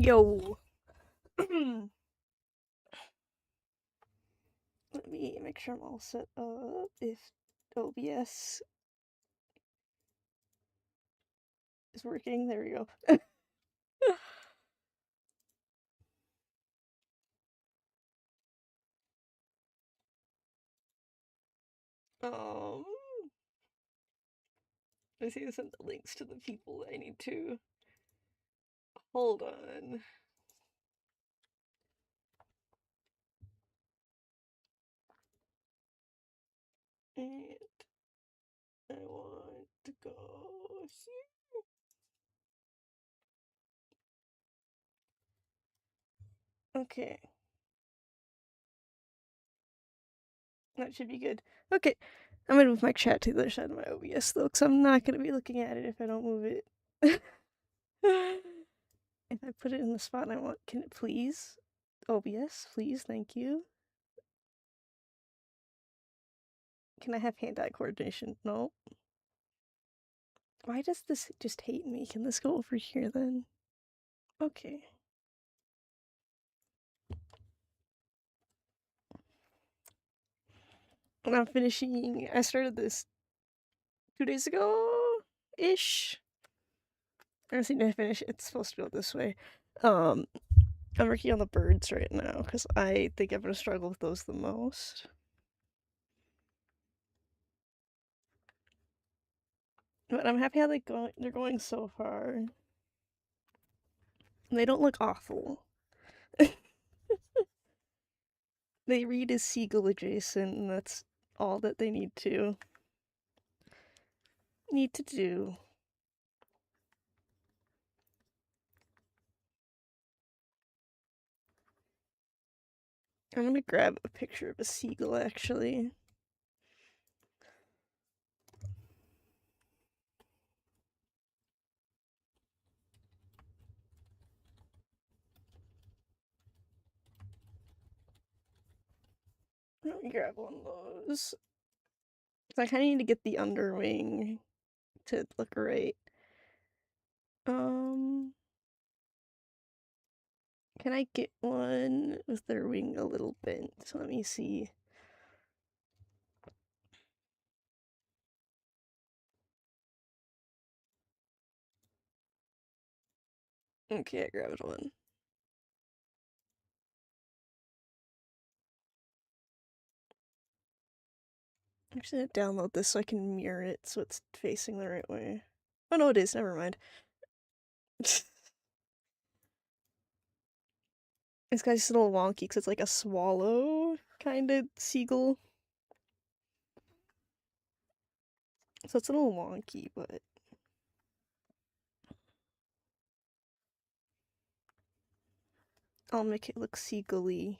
Yo. Let me make sure I'm all set up. If OBS is working, there we go. um, I see to send the links to the people I need to. Hold on. And I want to go here. Okay. That should be good. Okay. I'm gonna move my chat to the other side of my OBS though, because I'm not gonna be looking at it if I don't move it. If I put it in the spot I want, can it please? OBS, please, thank you. Can I have hand-eye coordination? No. Why does this just hate me? Can this go over here then? Okay. And I'm finishing. I started this 2 days ago-ish. I don't seem to finish. It's supposed to go this way. I'm working on the birds right now because I think I'm gonna struggle with those the most. But I'm happy how they're going so far. They don't look awful. They read as seagull adjacent, and that's all that they need to do. I'm gonna grab a picture of a seagull actually. Let me grab one of those. So I kind of need to get the underwing to look right. Can I get one with their wing a little bent? So let me see. Okay, I grabbed one. I'm actually gonna download this so I can mirror it so it's facing the right way. Oh no, it is. Never mind. This guy's just a little wonky because it's like a swallow kind of seagull. So it's a little wonky, but I'll make it look seagull-y.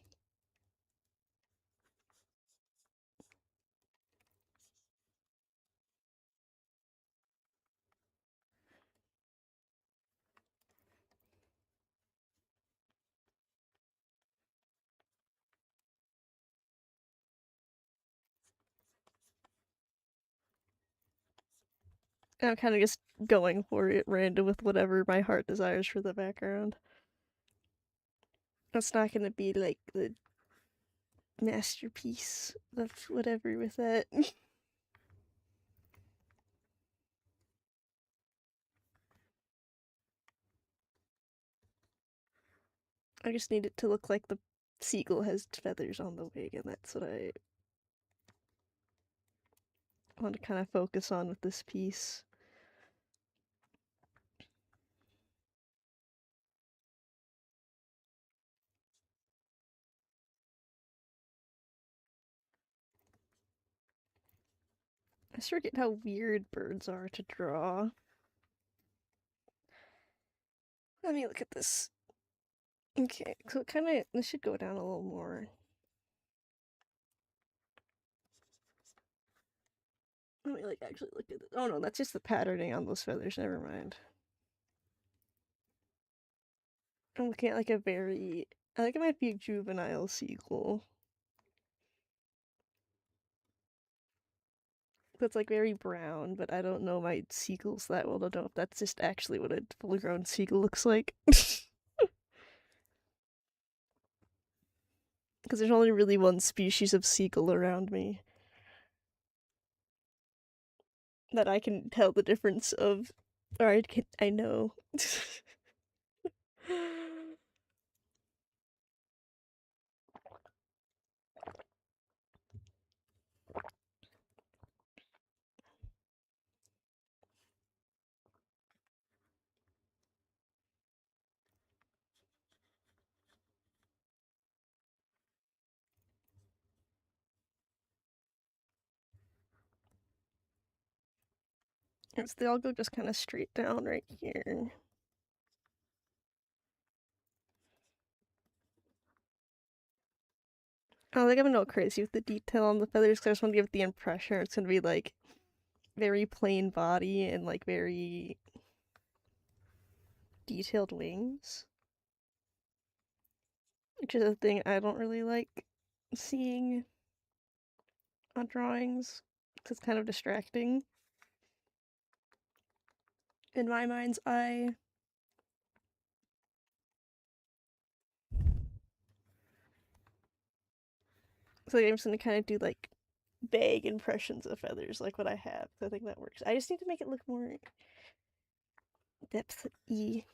I'm kind of just going for it random with whatever my heart desires for the background. It's not gonna be like the masterpiece of whatever with that. I just need it to look like the seagull has feathers on the wing, and that's what I want to kind of focus on with this piece. I just forget how weird birds are to draw. Let me look at this. Okay, so this should go down a little more. Let me actually look at it. Oh no, that's just the patterning on those feathers, never mind. I'm looking at I think it might be a juvenile seagull. That's very brown, but I don't know my seagulls that well to know if that's just actually what a full grown seagull looks like. Because there's only really one species of seagull around me that I can tell the difference of, or I know. So they all go just kind of straight down right here. I don't think I'm gonna go crazy with the detail on the feathers because I just want to give the impression it's gonna be like very plain body and like very detailed wings. Which is a thing I don't really like seeing on drawings because it's kind of distracting in my mind's eye. So I'm just gonna kind of do like vague impressions of feathers, like what I have. So I think that works. I just need to make it look more depth-y.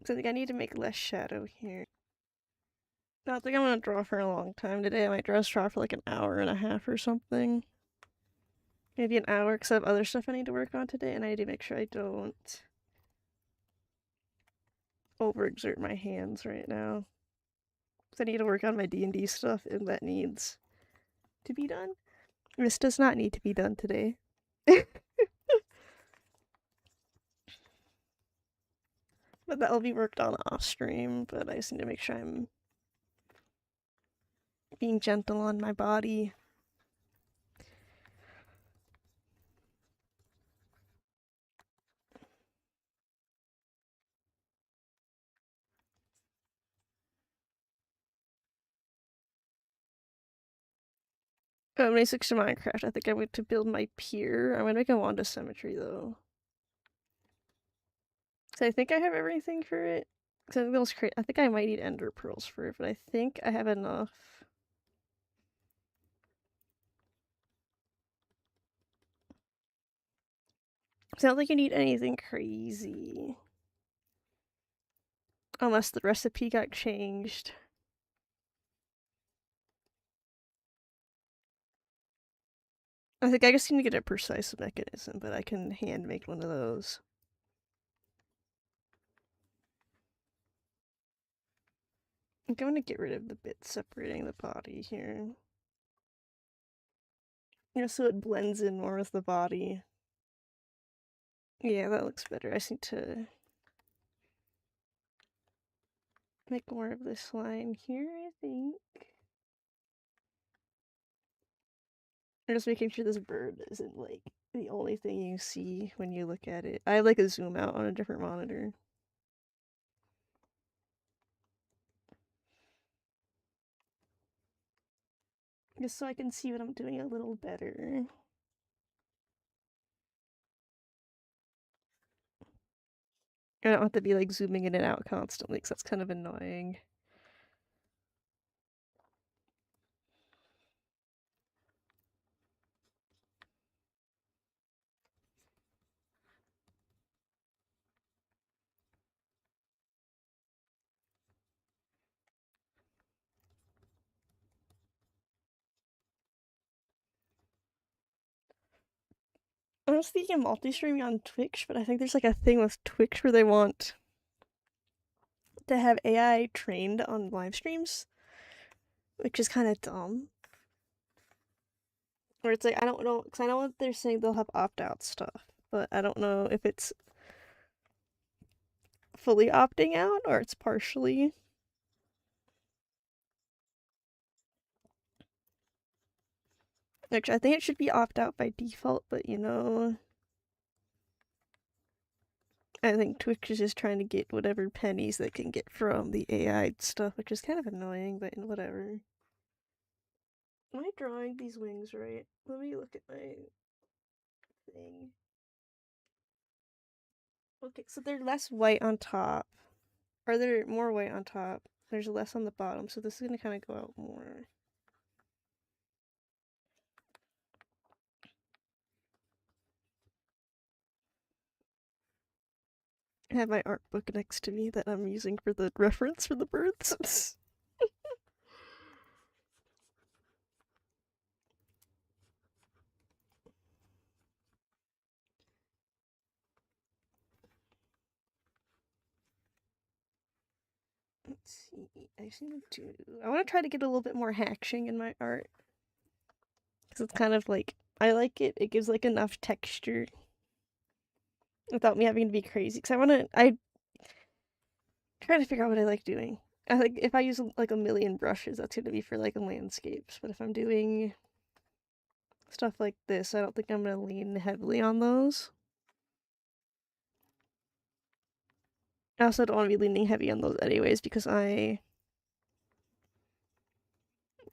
So I think I need to make less shadow here. I don't think I'm gonna draw for a long time today. I might draw for like an hour and a half or something. Maybe an hour because I have other stuff I need to work on today, and I need to make sure I don't overexert my hands right now. Because I need to work on my D&D stuff, and that needs to be done. This does not need to be done today. But that'll be worked on off stream, but I just need to make sure I'm being gentle on my body. When I switch to Minecraft, I think I went to build my pier. I'm gonna make a wand of symmetry though. So I think I have everything for it. I think I might need ender pearls for it, but I think I have enough. So I don't think you need anything crazy. Unless the recipe got changed. I think I just need to get a precise mechanism, but I can hand make one of those. I'm going to get rid of the bit separating the body here. So it blends in more with the body. Yeah, that looks better. I just need to make more of this line here, I think. I'm just making sure this bird isn't like the only thing you see when you look at it. I have like a zoom out on a different monitor. Just so I can see what I'm doing a little better. I don't have to be like zooming in and out constantly because that's kind of annoying. I was thinking of multi-streaming on Twitch, but I think there's like a thing with Twitch where they want to have AI trained on live streams, which is kind of dumb. Where it's like, I don't know, because I know what they're saying they'll have opt-out stuff, but I don't know if it's fully opting out or it's partially. Actually, I think it should be opt-out by default, but I think Twitch is just trying to get whatever pennies they can get from the AI stuff, which is kind of annoying, but whatever. Am I drawing these wings right? Let me look at my thing. Okay, so they're less white on top. Or they're more white on top. there's less on the bottom, so this is gonna kind of go out more. I have my art book next to me that I'm using for the reference for the birds. Let's see. I want to try to get a little bit more hatching in my art. Because it's kind of like, I like it. It gives like enough texture without me having to be crazy. Because I try to figure out what I like doing. I like if I use like a million brushes, that's going to be for like landscapes. But if I'm doing stuff like this, I don't think I'm going to lean heavily on those. I also don't want to be leaning heavy on those anyways because I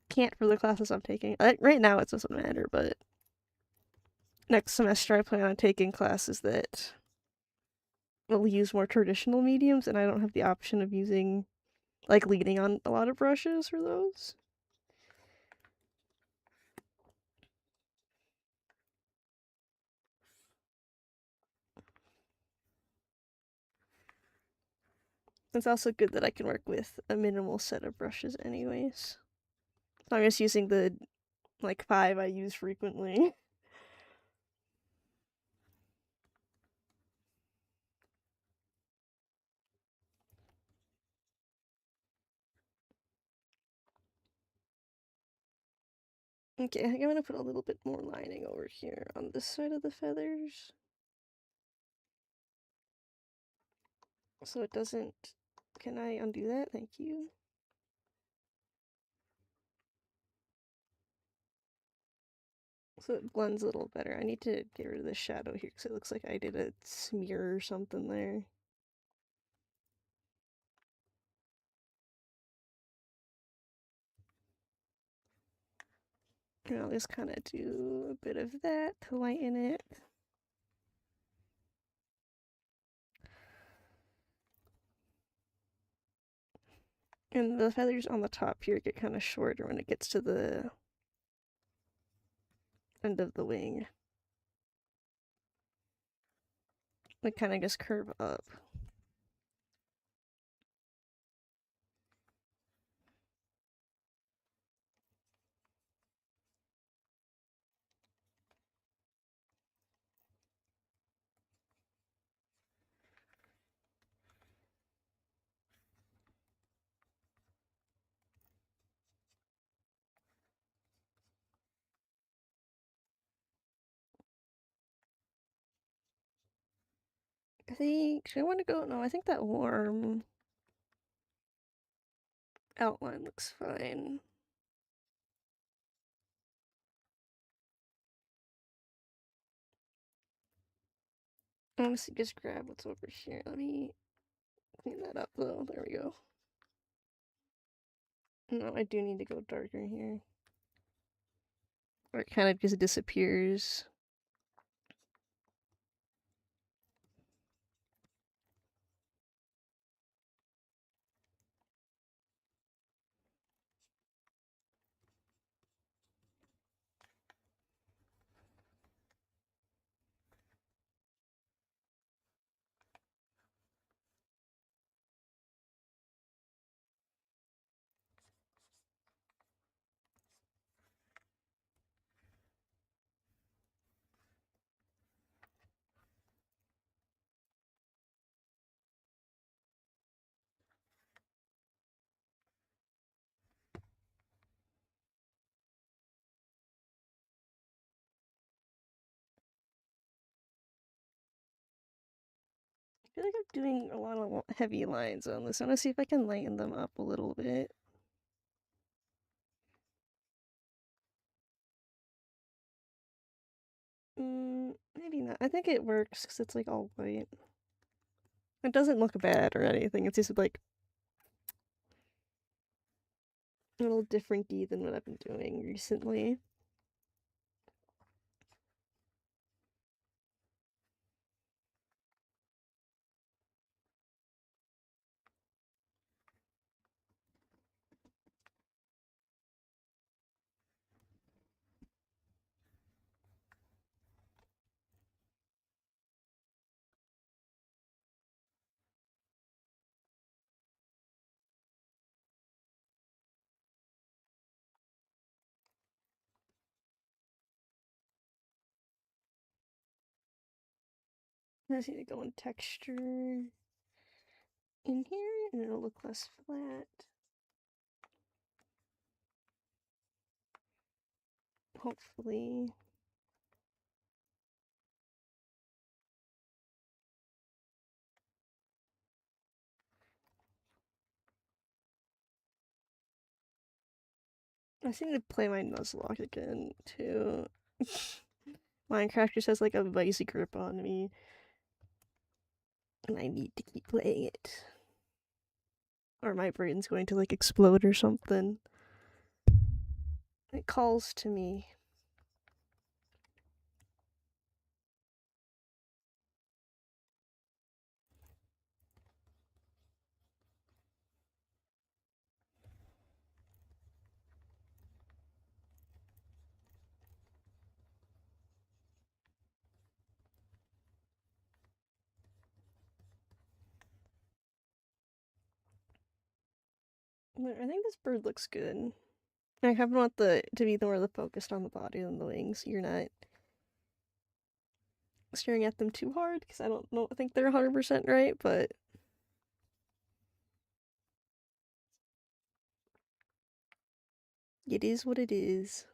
can't for the classes I'm taking. Right now it doesn't matter, but next semester I plan on taking classes that will use more traditional mediums, and I don't have the option of using, like, leaning on a lot of brushes for those. It's also good that I can work with a minimal set of brushes anyways. So I'm just using the, like, 5 I use frequently. Okay, I think I'm gonna put a little bit more lining over here on this side of the feathers. So it doesn't... Can I undo that? Thank you. So it blends a little better. I need to get rid of the shadow here because it looks like I did a smear or something there. And I'll just kind of do a bit of that to lighten it. And the feathers on the top here get kind of shorter when it gets to the end of the wing. They kind of just curve up. I think, should I want to go? No, I think that warm outline looks fine. Honestly, just grab what's over here. Let me clean that up though. There we go. No, I do need to go darker here. Or it kind of just disappears. I feel like I'm doing a lot of heavy lines on this. I want to see if I can lighten them up a little bit. Maybe not. I think it works because it's like all white. It doesn't look bad or anything. It's just like a little different-y than what I've been doing recently. I just need to go in texture in here, and it'll look less flat. Hopefully. I seem to play my Nuzlocke again, too. Minecraft just has like a vice grip on me. And I need to keep playing it. Or my brain's going to like explode or something. It calls to me. I think this bird looks good. I kind of want the to be more focused on the body than the wings. So you're not staring at them too hard because I don't know. I think they're 100% right, but it is what it is.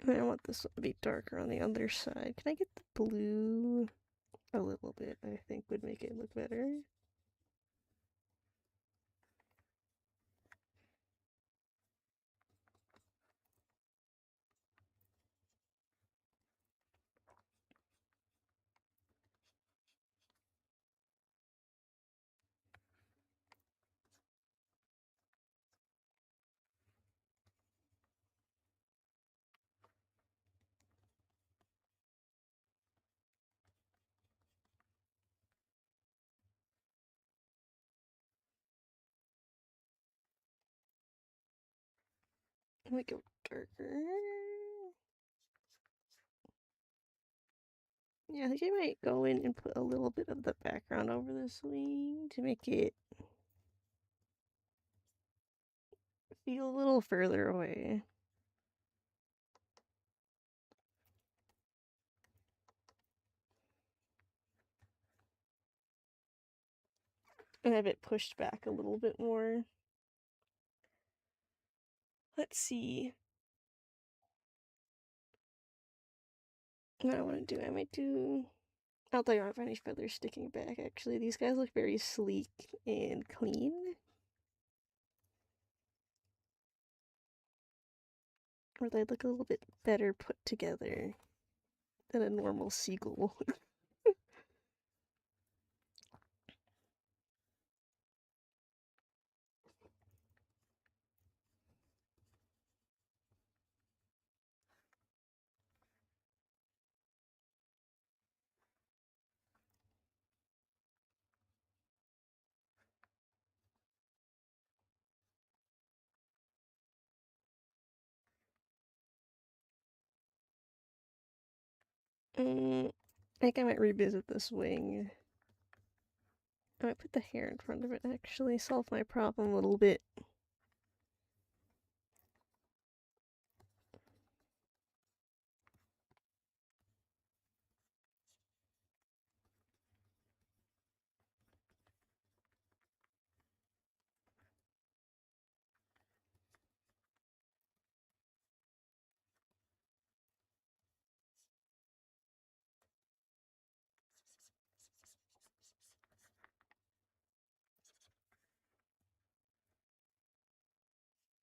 I want this to be darker on the other side. Can I get the blue a little bit? I think would make it look better. I might go darker. Yeah, I think I might go in and put a little bit of the background over this wing to make it feel a little further away. And have it pushed back a little bit more. Let's see. What I want to do, I might do. I'll tell you if any feathers sticking back. Actually, these guys look very sleek and clean. Or they look a little bit better put together than a normal seagull. I think I might revisit this wing. I might put the hair in front of it, actually. Solve my problem a little bit.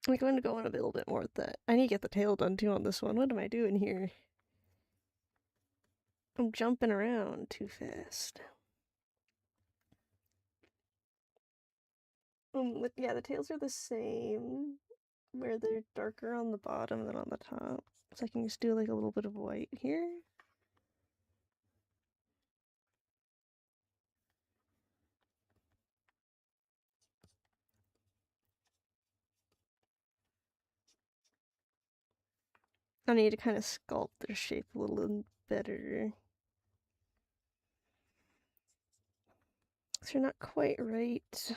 I'm going to go on a little bit more with that. I need to get the tail done too on this one. What am I doing here? I'm jumping around too fast. Yeah, the tails are the same, where they're darker on the bottom than on the top. So I can just do like a little bit of white here. I need to kind of sculpt their shape a little better. They're not quite right.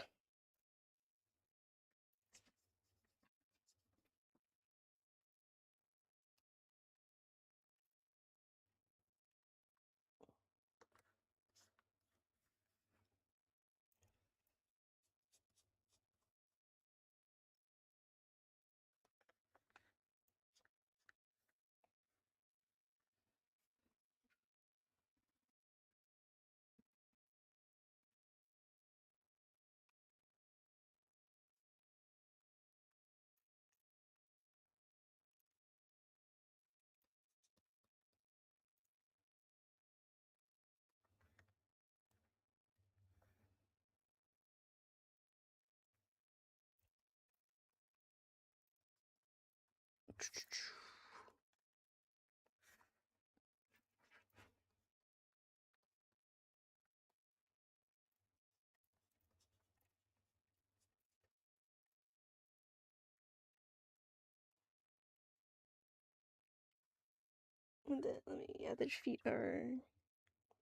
And then, yeah, their feet are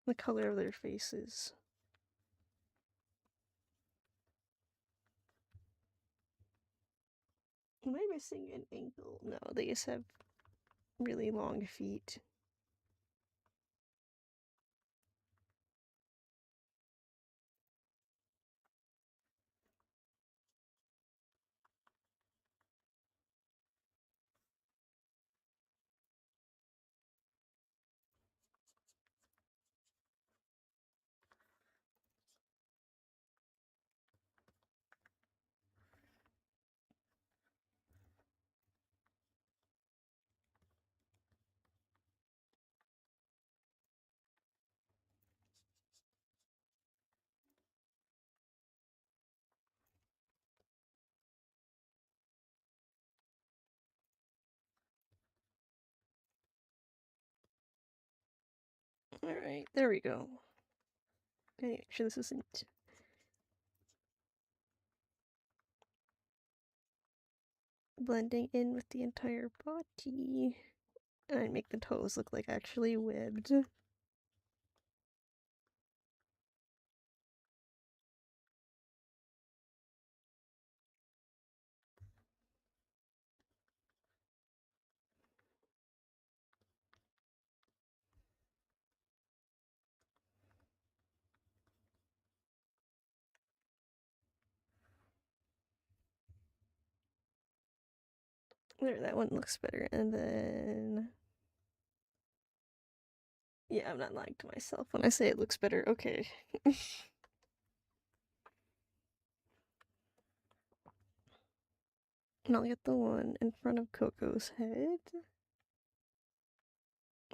the color of their faces. Am I missing an ankle? No, they just have really long feet. Alright, there we go. Okay, make sure this isn't blending in with the entire body. And I make the toes look like actually webbed. There, that one looks better. And then... yeah, I'm not lying to myself when I say it looks better. Okay. And I'll get the one in front of Coco's head.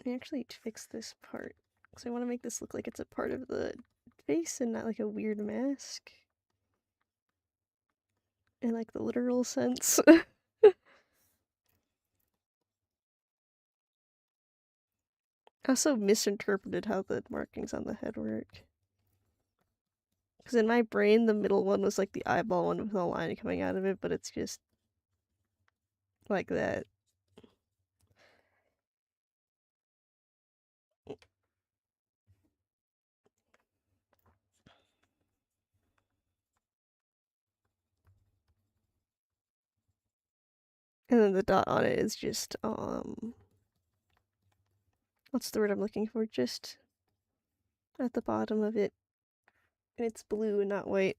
I actually fix this part. Because I want to make this look like it's a part of the face and not like a weird mask. In like the literal sense. I also misinterpreted how the markings on the head work. Because in my brain, the middle one was like the eyeball one with a line coming out of it, but it's just like that. And then the dot on it is just, what's the word I'm looking for? Just at the bottom of it. And it's blue and not white.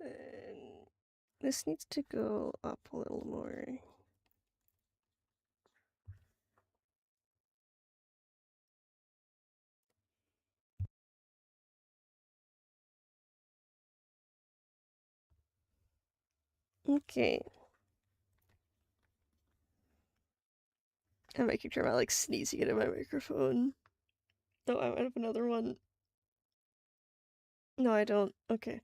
Then this needs to go up a little more. Okay. I'm making sure I'm not like sneezing into my microphone. Oh, I might have another one. No, I don't. Okay.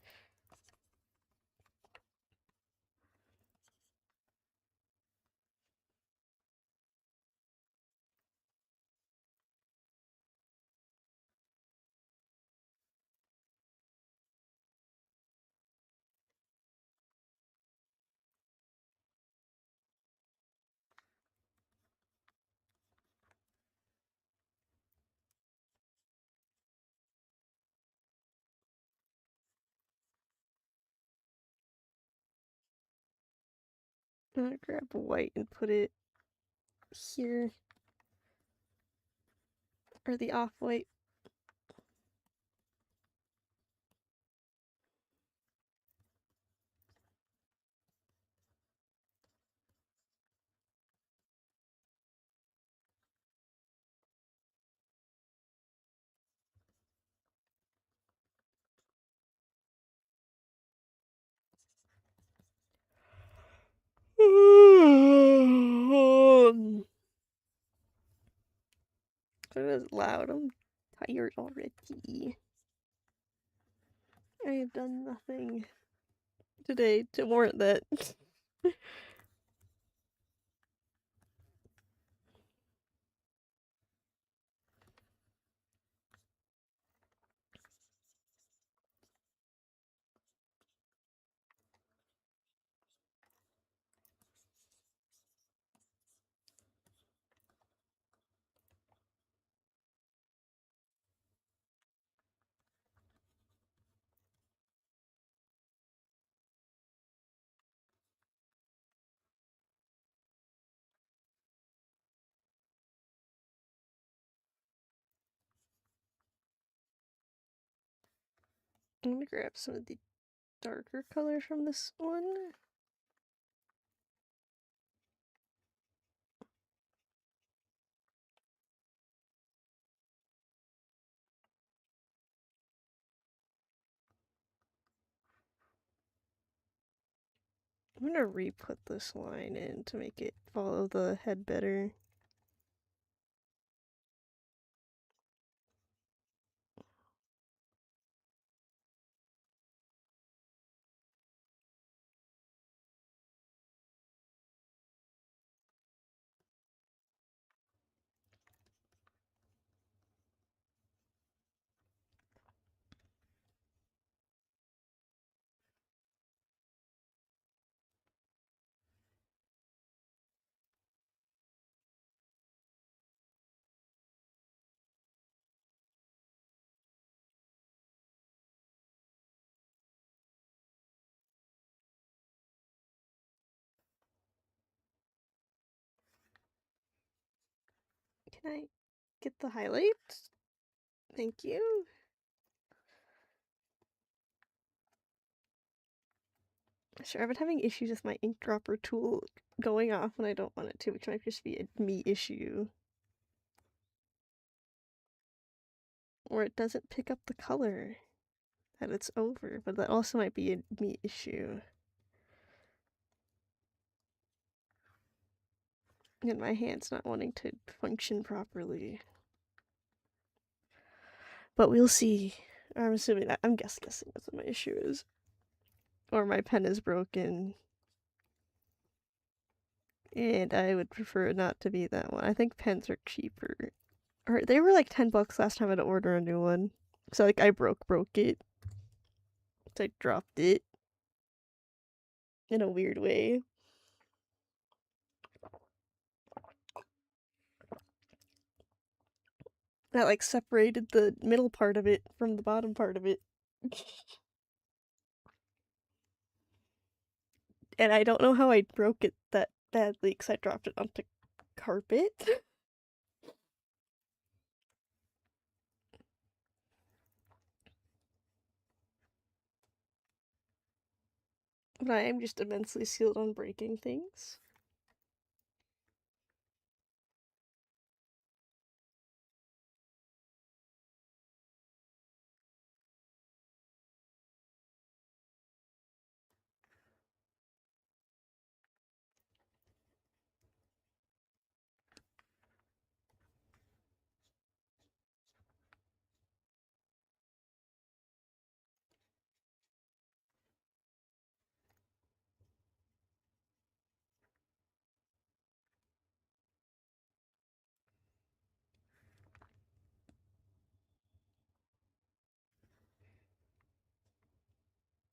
I'm gonna grab white and put it here. Or the off-white. It was loud. I'm tired already. I have done nothing today to warrant that. I'm gonna grab some of the darker colors from this one. I'm gonna re-put this line in to make it follow the head better. Can I get the highlights? Thank you. Sure, I've been having issues with my ink dropper tool going off when I don't want it to, which might just be a me issue. Or it doesn't pick up the color that it's over, but that also might be a me issue. And my hand's not wanting to function properly. But we'll see. I'm assuming that I'm guessing that's what my issue is. Or my pen is broken. And I would prefer it not to be that one. I think pens are cheaper. Or they were like $10 last time I had to order a new one. So like I broke it. So I dropped it in a weird way. That like separated the middle part of it from the bottom part of it. And I don't know how I broke it that badly because I dropped it onto carpet. But I am just immensely skilled on breaking things.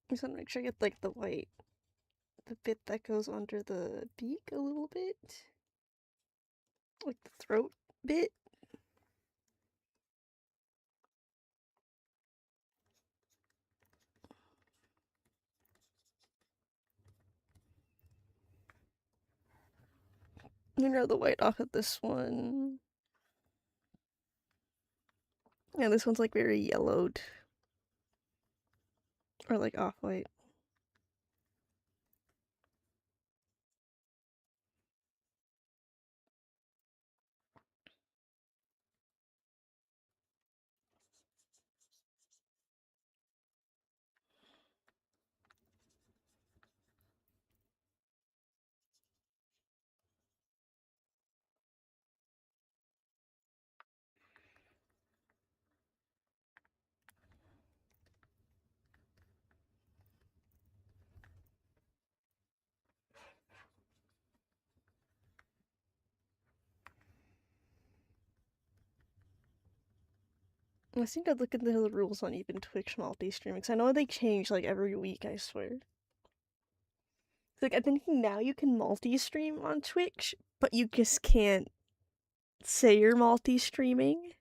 I just want to make sure I get like the white, the bit that goes under the beak a little bit, like the throat bit. The white off of this one. Yeah, this one's like very yellowed. Or like off-white. I seem to look into the rules on even Twitch multi-streaming, because I know they change like every week, I swear. Like, I'm thinking now you can multi-stream on Twitch, but you just can't say you're multi-streaming.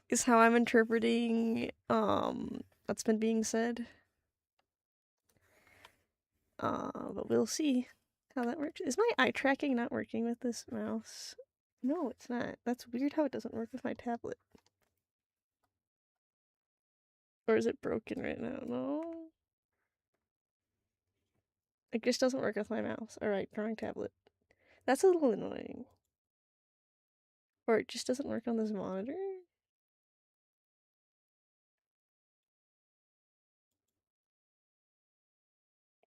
Is how I'm interpreting, what's been being said. But we'll see how that works. Is my eye tracking not working with this mouse? No, it's not. That's weird how it doesn't work with my tablet. Or is it broken right now? No. It just doesn't work with my mouse. Alright, drawing tablet. That's a little annoying. Or it just doesn't work on this monitor?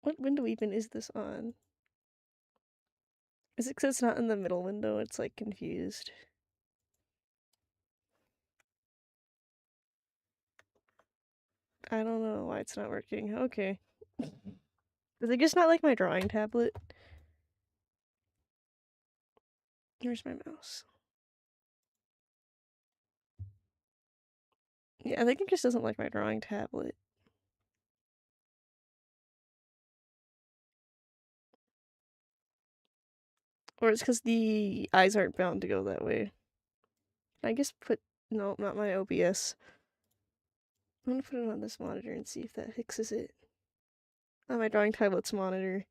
What window even is this on? Is it because it's not in the middle window? It's like confused. I don't know why it's not working. Okay. Is it just not like my drawing tablet? Here's my mouse. Yeah, I think it just doesn't like my drawing tablet. Or it's because the eyes aren't bound to go that way. I guess no, not my OBS. I'm gonna put it on this monitor and see if that fixes it. On my drawing tablet's monitor.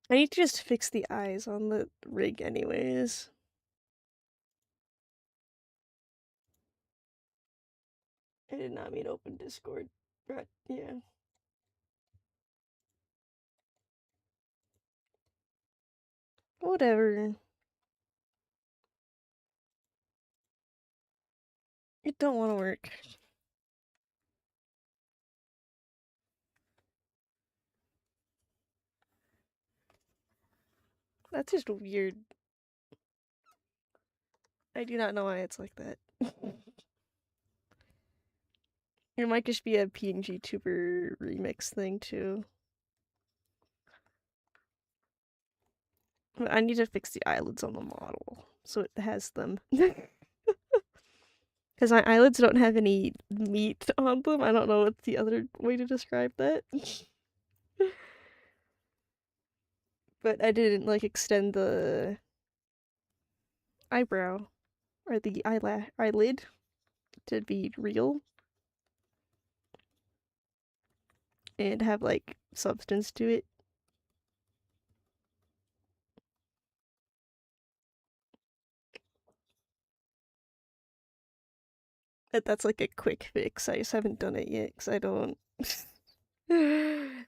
I need to just fix the eyes on the rig anyways. I did not mean to open Discord, but yeah. Whatever. It don't want to work. That's just weird. I do not know why it's like that. It might just be a PNG tuber remix thing too. I need to fix the eyelids on the model so it has them. Because my eyelids don't have any meat on them. I don't know what's the other way to describe that. But I didn't like extend the eyebrow or the eyelid to be real and have like substance to it. That's like a quick fix. I just haven't done it yet because I don't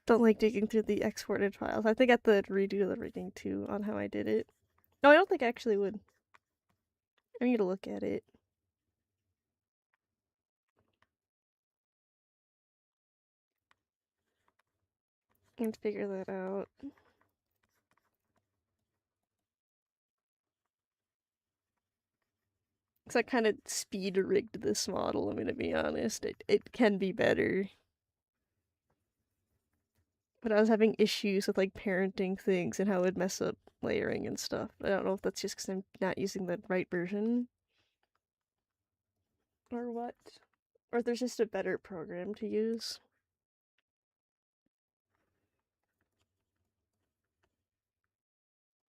don't like digging through the exported files. I think I have to redo the rigging too on how I did it. No, I don't think I actually would. I need to look at it. And figure that out. Because I kind of speed rigged this model, I'm gonna be honest. It can be better. But I was having issues with like parenting things and how it would mess up layering and stuff. I don't know if that's just because I'm not using the right version. Or what. Or there's just a better program to use.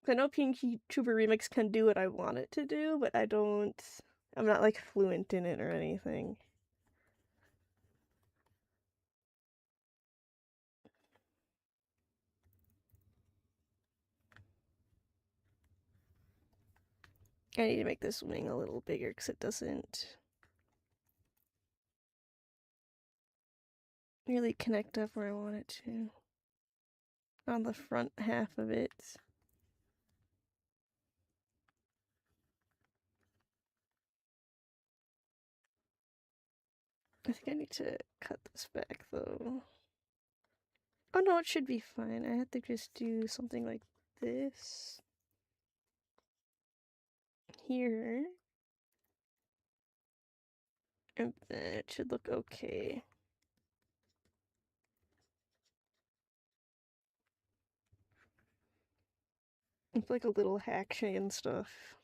I know Pinky Tuber Remix can do what I want it to do, but I'm not like fluent in it or anything. I need to make this wing a little bigger because it doesn't really connect up where I want it to. On the front half of it. I think I need to cut this back though. Oh no, it should be fine. I have to just do something like this. Here. And then it should look okay. It's like a little hack and stuff.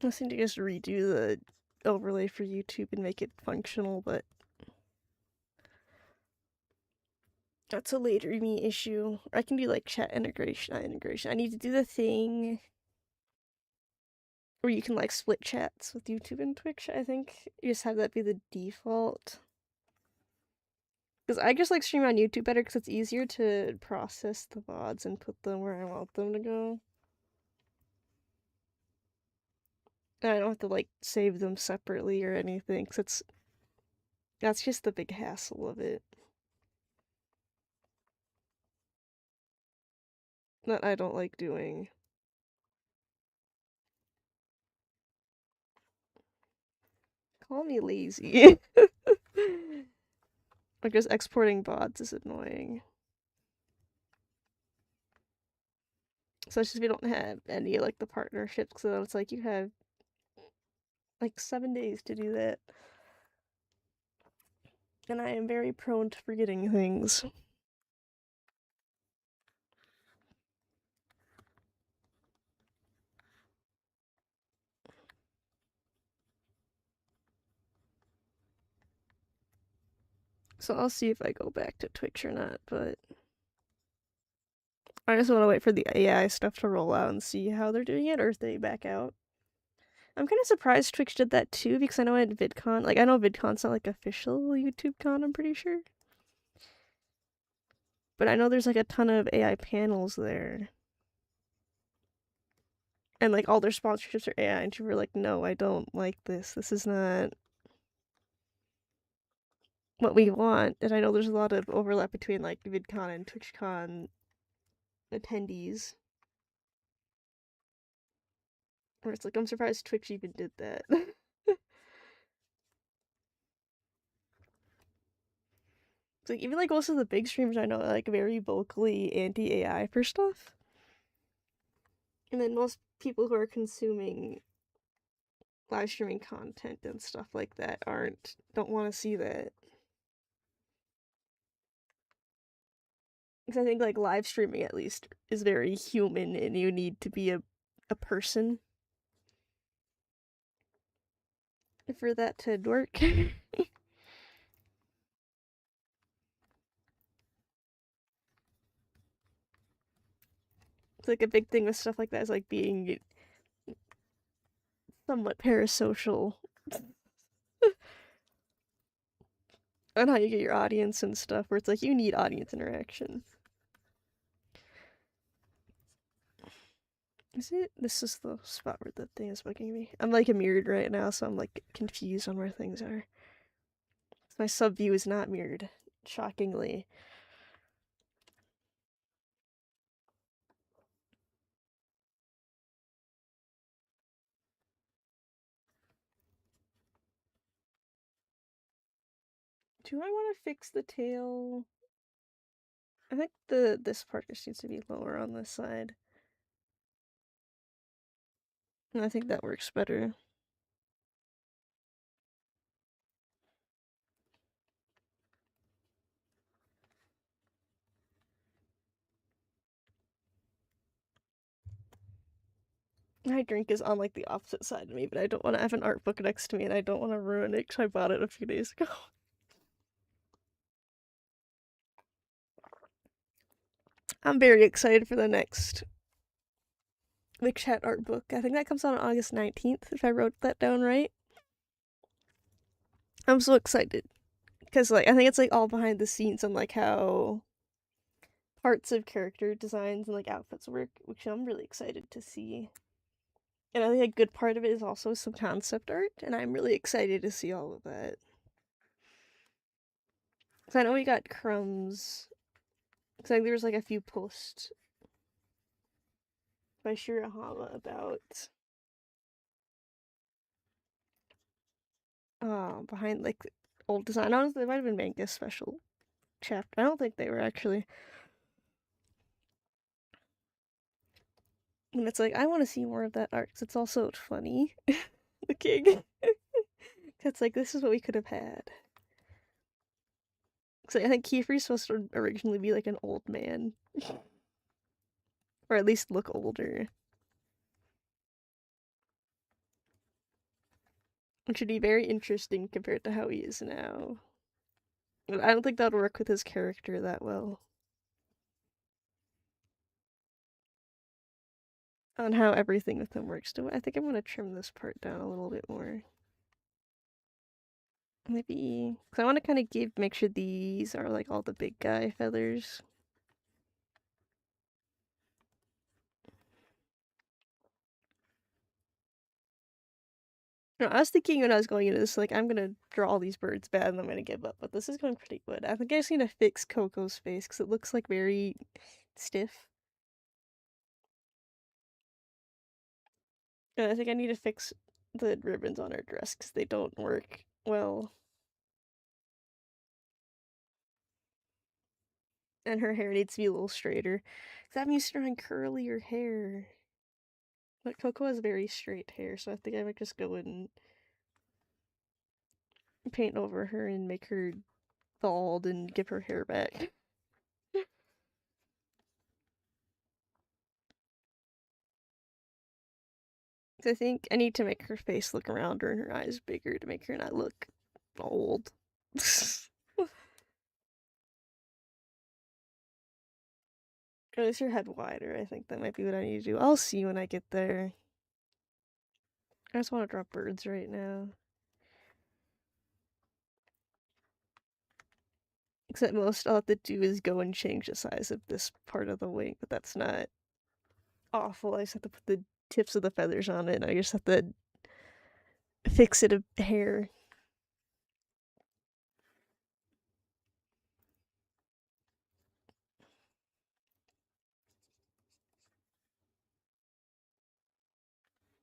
I just need to just redo the overlay for YouTube and make it functional, but that's a later me issue. I can do like chat integration, not integration. I need to do the thing where you can like split chats with YouTube and Twitch, I think. You just have that be the default. Because I just like stream on YouTube better because it's easier to process the VODs and put them where I want them to go. And I don't have to like save them separately or anything because that's just the big hassle of it. That I don't like doing. Call me lazy. Like just exporting VODs is annoying. So it's just we don't have any like the partnerships, so it's like you have like 7 days to do that. And I am very prone to forgetting things. So I'll see if I go back to Twitch or not, but I just want to wait for the AI stuff to roll out and see how they're doing it, or if they back out. I'm kind of surprised Twitch did that too, because I know at VidCon, like I know VidCon's not like official YouTube con, I'm pretty sure. But I know there's like a ton of AI panels there. And like all their sponsorships are AI, and you were like, no, I don't like this. This is not what we want. And I know there's a lot of overlap between like VidCon and TwitchCon attendees. Where it's like, I'm surprised Twitch even did that. It's like, even like most of the big streamers I know are like very vocally anti-AI for stuff. And then most people who are consuming live streaming content and stuff like that don't want to see that. Because I think like live streaming at least is very human and you need to be a person for that to work. It's like a big thing with stuff like that is like being somewhat parasocial. And how you get your audience and stuff, where it's like you need audience interaction. Is it? This is the spot where the thing is bugging me. I'm like mirrored right now, so I'm like confused on where things are. My sub view is not mirrored, shockingly. Do I want to fix the tail? I think this part just needs to be lower on this side. And I think that works better. My drink is on like the opposite side of me, but I don't want to have an art book next to me, and I don't want to ruin it because I bought it a few days ago. I'm very excited for the next Witch Hat art book. I think that comes out on August 19th, if I wrote that down right. I'm so excited. Because, like, I think it's, like, all behind the scenes on, like, how parts of character designs and, like, outfits work, which I'm really excited to see. And I think a good part of it is also some concept art, and I'm really excited to see all of that. Because I know we got crumbs. Because like, there was, like, a few posts by Shirahama about behind like old design. I don't know, they might have been making a special chapter. I don't think they were actually. And it's like I want to see more of that art because it's also funny. The king. It's like this is what we could have had. So I think Kiefer's supposed to originally be like an old man, or at least look older. Which would be very interesting compared to how he is now. But I don't think that would work with his character that well. On how everything with him works. So I think I'm gonna trim this part down a little bit more. Maybe, because I want to kind of make sure these are like all the big guy feathers. No, I was thinking when I was going into this, like, I'm gonna draw all these birds bad and I'm gonna give up, but this is going pretty good. I think I just need to fix Coco's face because it looks like very stiff. And I think I need to fix the ribbons on her dress because they don't work well. And her hair needs to be a little straighter. Because I'm used to drawing curlier hair. But Coco has very straight hair, so I think I might just go and paint over her and make her bald and give her hair back. I think I need to make her face look rounder and her eyes bigger to make her not look old. Or at least her head wider. I think that might be what I need to do. I'll see when I get there. I just want to draw birds right now. Except most I'll have to do is go and change the size of this part of the wing, but that's not awful. I just have to put the tips of the feathers on it, and I just have to fix it a hair.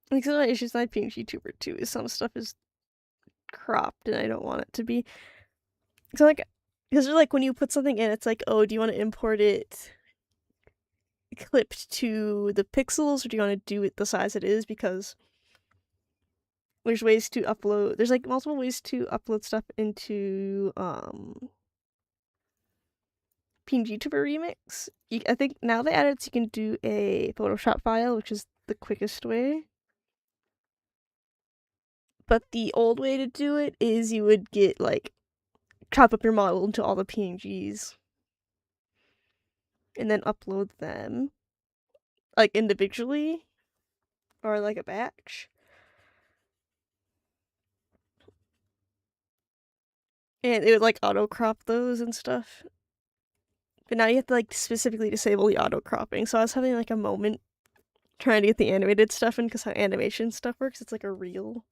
Like, some of my issues with being YouTuber too is some stuff is cropped and I don't want it to be. So, like, because like when you put something in, it's like, oh, do you want to import it clipped to the pixels, or do you want to do it the size it is? Because there's ways to upload. There's like multiple ways to upload stuff into PNG Tuber Remix. I think now they added so you can do a Photoshop file, which is the quickest way. But the old way to do it is you would get like chop up your model into all the PNGs and then upload them like individually or like a batch. And it would like auto crop those and stuff. But now you have to like specifically disable the auto cropping. So I was having like a moment trying to get the animated stuff in because how animation stuff works, it's like a reel.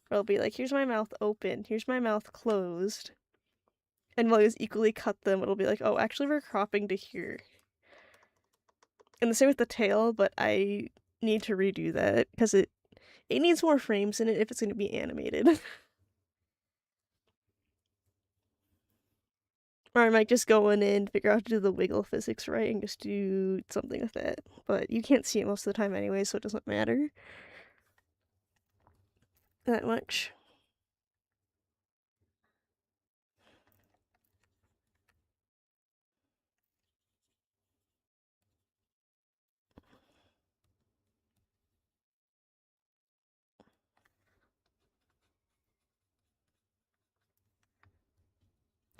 Where it'll be like, here's my mouth open, here's my mouth closed. And while you equally cut them, it'll be like, oh, actually we're cropping to here. And the same with the tail, but I need to redo that because it needs more frames in it if it's going to be animated. Or I might just go in and figure out how to do the wiggle physics right and just do something with that. But you can't see it most of the time anyway, so it doesn't matter that much.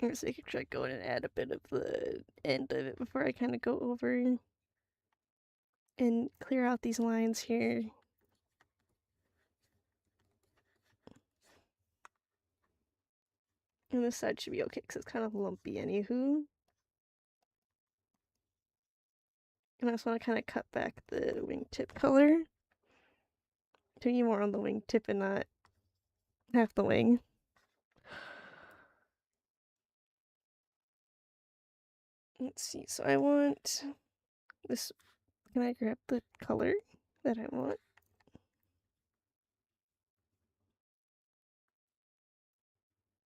I guess I could try going and add a bit of the end of it before I kind of go over and clear out these lines here. And this side should be okay because it's kind of lumpy anywho. And I just want to kind of cut back the wingtip color to be more on the wingtip and not half the wing. Let's see, so I want this. Can I grab the color that I want?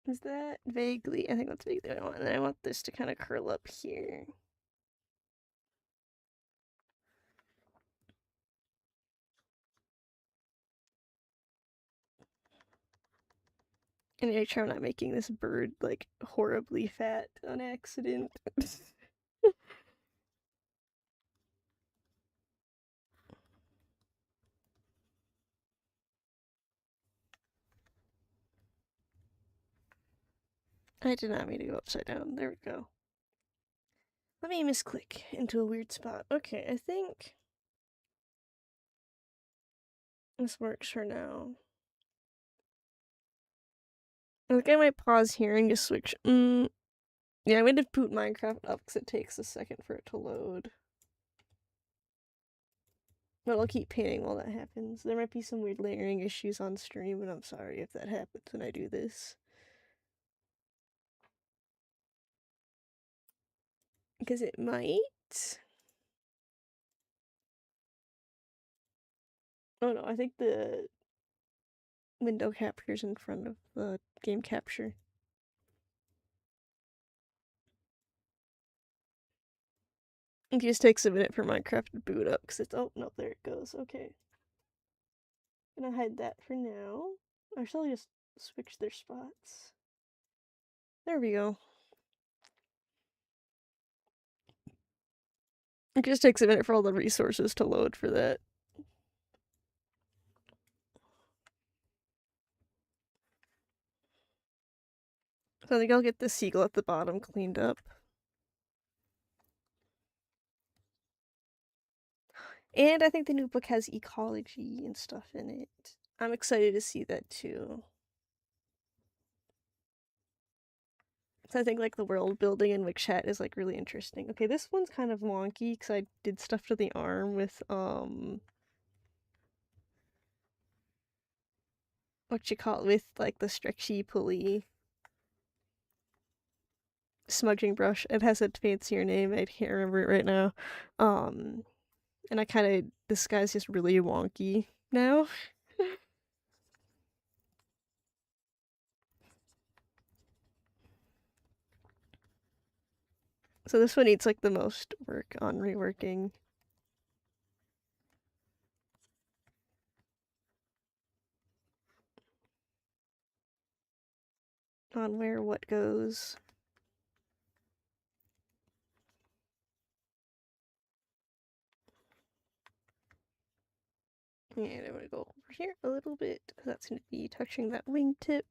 Is that vaguely? I think that's vaguely what I want. And I want this to kind of curl up here. And I try not making this bird like horribly fat on accident. I did not mean to go upside down. There we go. Let me misclick into a weird spot. Okay, I think this works for now. I think I might pause here and just switch. Yeah, I'm gonna boot Minecraft up because it takes a second for it to load. But I'll keep painting while that happens. There might be some weird layering issues on stream, and I'm sorry if that happens when I do this. Because it might. Oh no, I think the window captures in front of the game capture. It just takes a minute for Minecraft to boot up because it's. Oh no, there it goes. Okay. I'm gonna hide that for now. Or shall I just switch their spots? There we go. It just takes a minute for all the resources to load for that. So I think I'll get the seagull at the bottom cleaned up. And I think the new book has ecology and stuff in it. I'm excited to see that too. So I think like the world building in Wixchat is like really interesting. Okay, this one's kind of wonky because I did stuff to the arm with what you call it, with like the stretchy pulley smudging brush. It has a fancier name. I can't remember it right now. And I kind of, this guy's just really wonky now. So this one needs like the most work on reworking. On where what goes. And I'm gonna go over here a little bit, because that's gonna be touching that wingtip.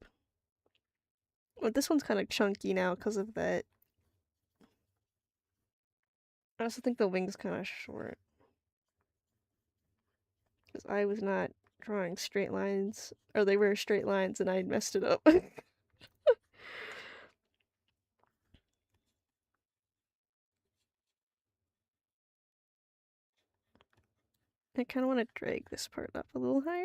But this one's kind of chunky now because of that. I also think the wing's kind of short. Because I was not drawing straight lines, or they were straight lines and I messed it up. I kind of want to drag this part up a little higher.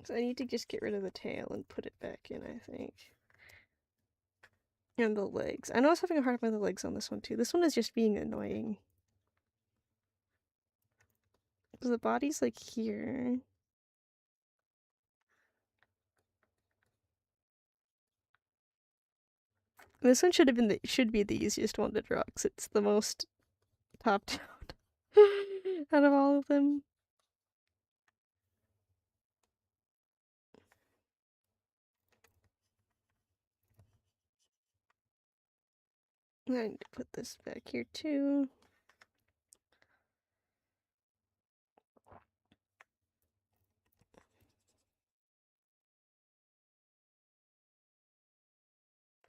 So I need to just get rid of the tail and put it back in, I think. And the legs. I know I was having a hard time with the legs on this one too. This one is just being annoying. The body's like here. This one should be the easiest one to draw because it's the most top down out of all of them. I need to put this back here too.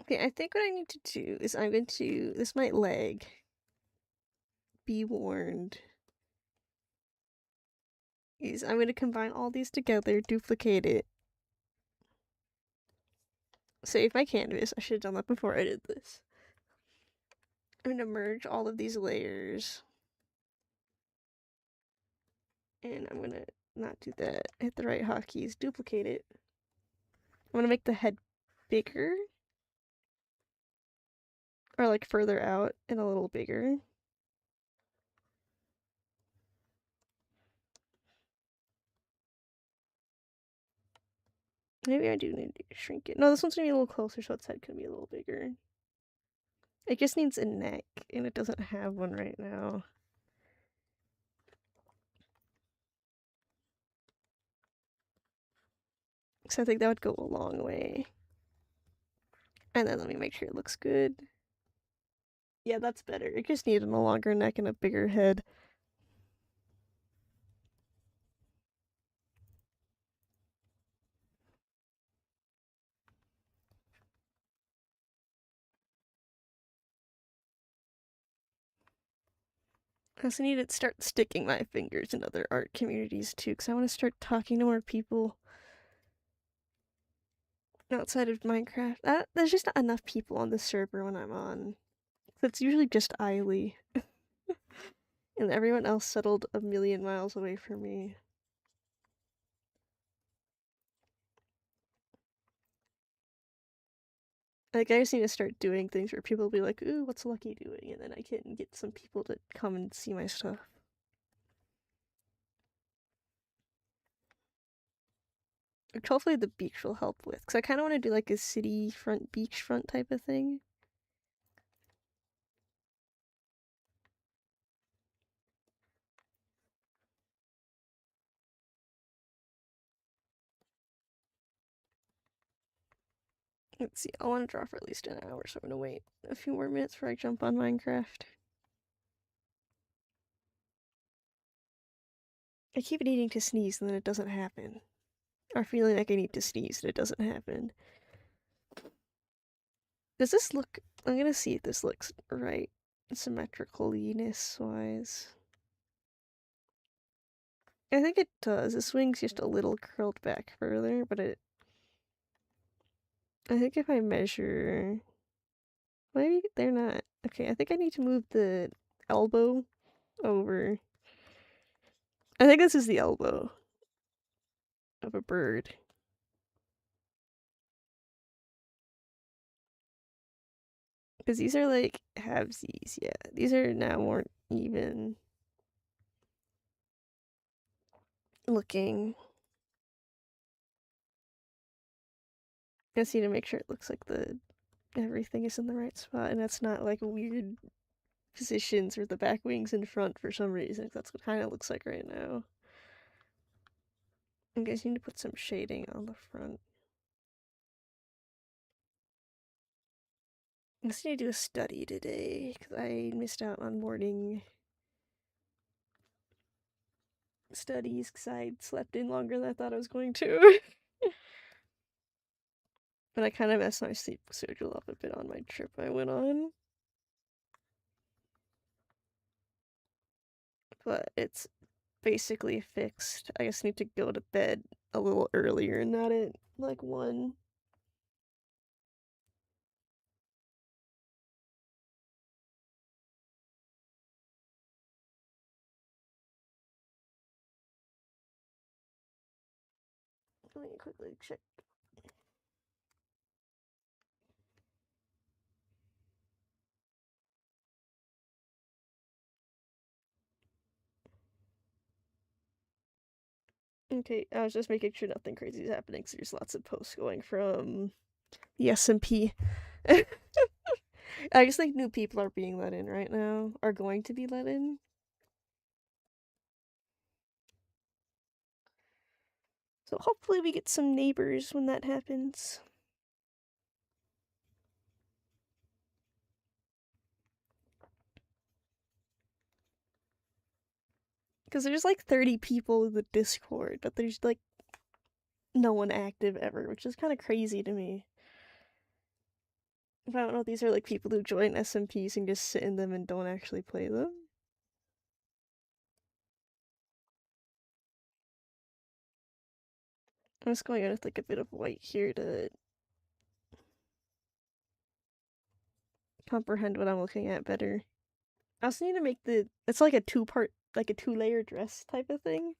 Okay, I think what I need to do is I'm going to, this might lag. Be warned. Is I'm going to combine all these together, duplicate it. Save my canvas. I should have done that before I did this. I'm going to merge all of these layers. And I'm going to not do that. Hit the right hotkeys, duplicate it. I'm going to make the head bigger. Or like further out and a little bigger. Maybe I do need to shrink it. No, this one's gonna be a little closer, so its head can be a little bigger. It just needs a neck, and it doesn't have one right now. So I think that would go a long way. And then let me make sure it looks good. Yeah, that's better. It just needed a longer neck and a bigger head. I also need to start sticking my fingers in other art communities too, because I want to start talking to more people outside of Minecraft. There's just not enough people on the server when I'm on. So it's usually just Eiley. And everyone else settled a million miles away from me. Like, I just need to start doing things where people will be like, ooh, what's Lucky doing? And then I can get some people to come and see my stuff. Which hopefully the beach will help with. Because I kind of want to do like a city front, beachfront type of thing. Let's see, I want to draw for at least an hour, so I'm going to wait a few more minutes before I jump on Minecraft. I keep needing to sneeze and then it doesn't happen. Or feeling like I need to sneeze and it doesn't happen. Does this look... I'm gonna see if this looks right symmetricaliness wise. I think it does. The wing's just a little curled back further, but it... I think if I measure... Maybe they're not... Okay, I think I need to move the elbow over. I think this is the elbow of a bird. Because these are like halvesies, yeah. These are now more even looking. I just need to make sure it looks like everything is in the right spot and that's not like weird positions or the back wings in front for some reason. That's what kind of looks like right now. I guess you need to put some shading on the front. I just need to do a study today because I missed out on morning studies because I slept in longer than I thought I was going to. But I kind of messed my sleep schedule up a bit on my trip I went on. But it's basically fixed. I just need to go to bed a little earlier, not at like 1. Let me quickly check. Okay, I was just making sure nothing crazy is happening because there's lots of posts going from the SMP. I just think new people are being let in right now, are going to be let in. So hopefully we get some neighbors when that happens. Because there's like 30 people in the Discord, but there's like no one active ever, which is kind of crazy to me. If I don't know if these are like people who join SMPs and just sit in them and don't actually play them. I'm just going in with like a bit of white here to comprehend what I'm looking at better. I also need to make it's like a two-part, like a two-layer dress type of thing.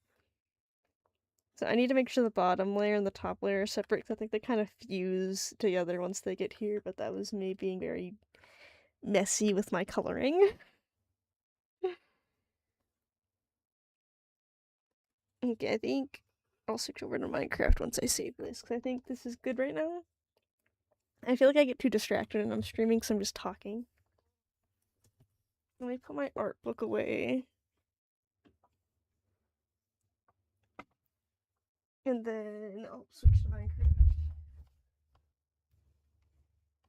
So I need to make sure the bottom layer and the top layer are separate because I think they kind of fuse together once they get here, but that was me being very messy with my coloring. Okay, I think I'll switch over to Minecraft once I save this because I think this is good right now. I feel like I get too distracted when I'm streaming, so I'm just talking. Let me put my art book away. And then I'll switch to Minecraft.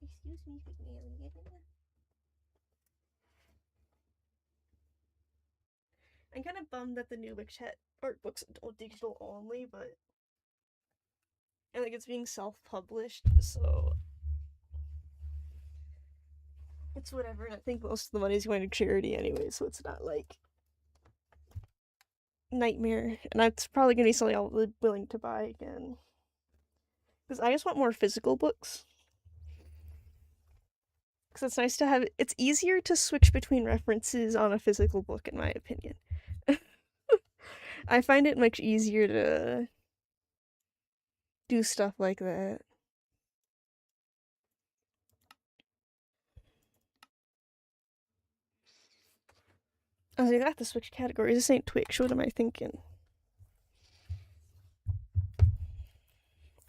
Excuse me, alien. I'm kind of bummed that the new Witch Hat art book's digital only, but I think it's being self-published, so it's whatever. And I think most of the money's going to charity anyway, so it's not like nightmare. And that's probably gonna be something I'll be willing to buy again, because I just want more physical books. Because it's nice to have. It's easier to switch between references on a physical book, in my opinion. I find it much easier to do stuff like that. I was like, I have to switch categories. This ain't Twitch. What am I thinking?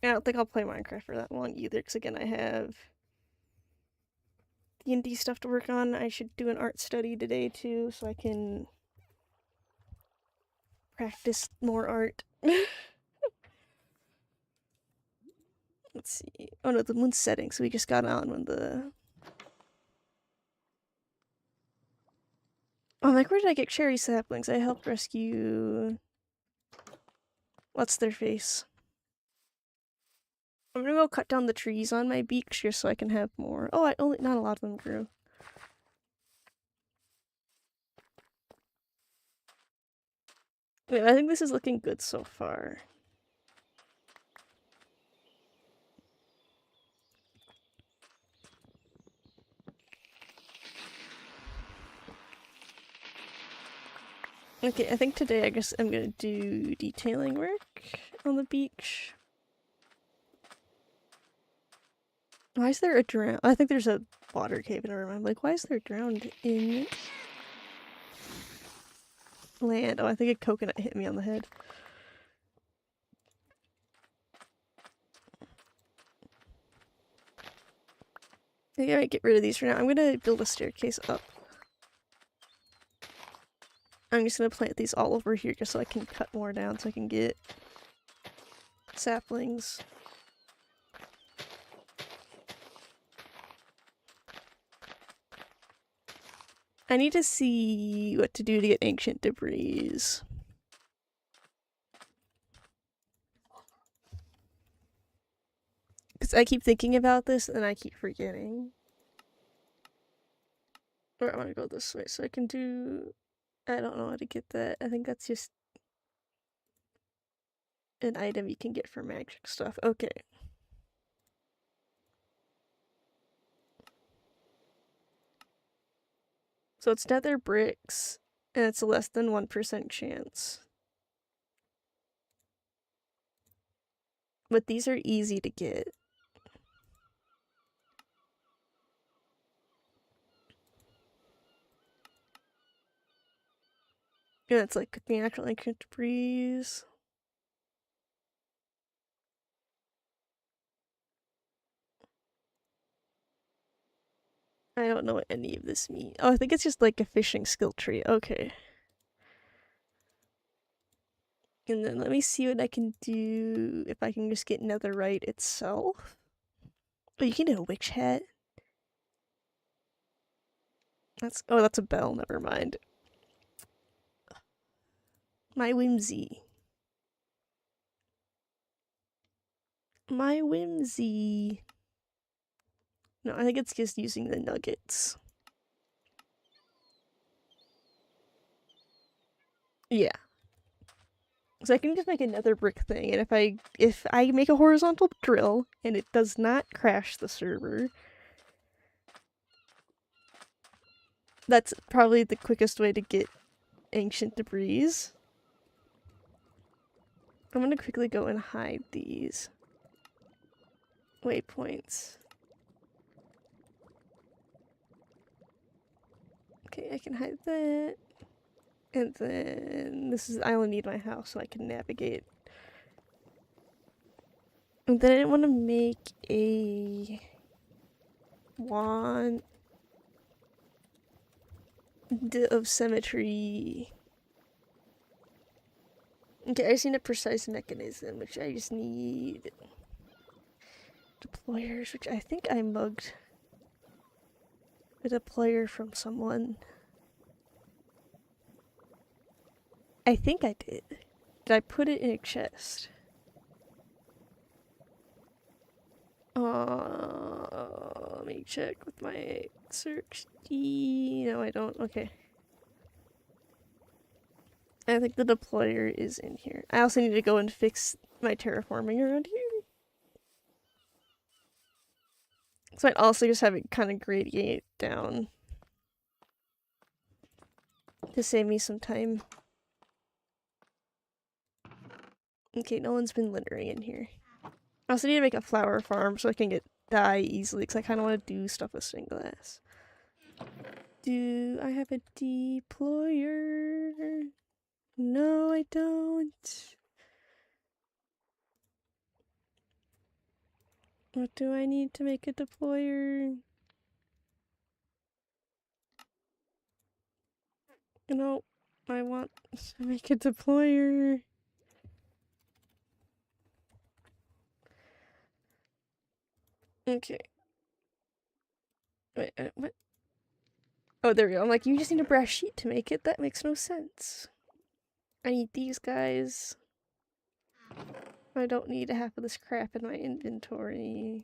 I don't think I'll play Minecraft for that long either, because again, I have D&D stuff to work on. I should do an art study today too, so I can practice more art. Let's see. Oh no, the moon's setting, so we just got on when the... Oh, I'm like, where did I get cherry saplings? I helped rescue... What's their face? I'm gonna go cut down the trees on my beach just so I can have more. Oh, not a lot of them grew. Wait, I think this is looking good so far. Okay, I think today I guess I'm gonna do detailing work on the beach. Why is there a drown? I think there's a water cave in our room. I'm like, why is there drowned in land? Oh, I think a coconut hit me on the head. I think I might get rid of these for now. I'm gonna build a staircase up. I'm just gonna plant these all over here just so I can cut more down so I can get saplings. I need to see what to do to get ancient debris. Because I keep thinking about this and I keep forgetting. Or I want to go this way so I can do... I don't know how to get that. I think that's just an item you can get for magic stuff. Okay. So it's nether bricks, and it's a less than 1% chance. But these are easy to get. And it's like cooking actual ancient debris. I don't know what any of this means. Oh, I think it's just like a fishing skill tree. Okay. And then let me see what I can do if I can just get netherite itself. Oh, you can do a witch hat. That's a bell, never mind. My whimsy. My whimsy. No, I think it's just using the nuggets. Yeah. So I can just make another brick thing, and if I make a horizontal drill and it does not crash the server, that's probably the quickest way to get ancient debris. I'm gonna quickly go and hide these waypoints. Okay, I can hide that. And then I only need my house so I can navigate. And then I want to make a wand of symmetry. Okay, I just need a precise mechanism, which I just need deployers, which I think I mugged a deployer from someone. I think I did. Did I put it in a chest? Let me check with my search key. No, I don't. Okay. I think the deployer is in here. I also need to go and fix my terraforming around here. So I'd also just have it kind of gradient down to save me some time. Okay, no one's been littering in here. I also need to make a flower farm so I can get dye easily because I kind of want to do stuff with stained glass. Do I have a deployer? No, I don't. What do I need to make a deployer? No, I want to make a deployer. Okay. Wait, what? Oh, there we go. I'm like, you just need a brass sheet to make it? That makes no sense. I need these guys. I don't need half of this crap in my inventory.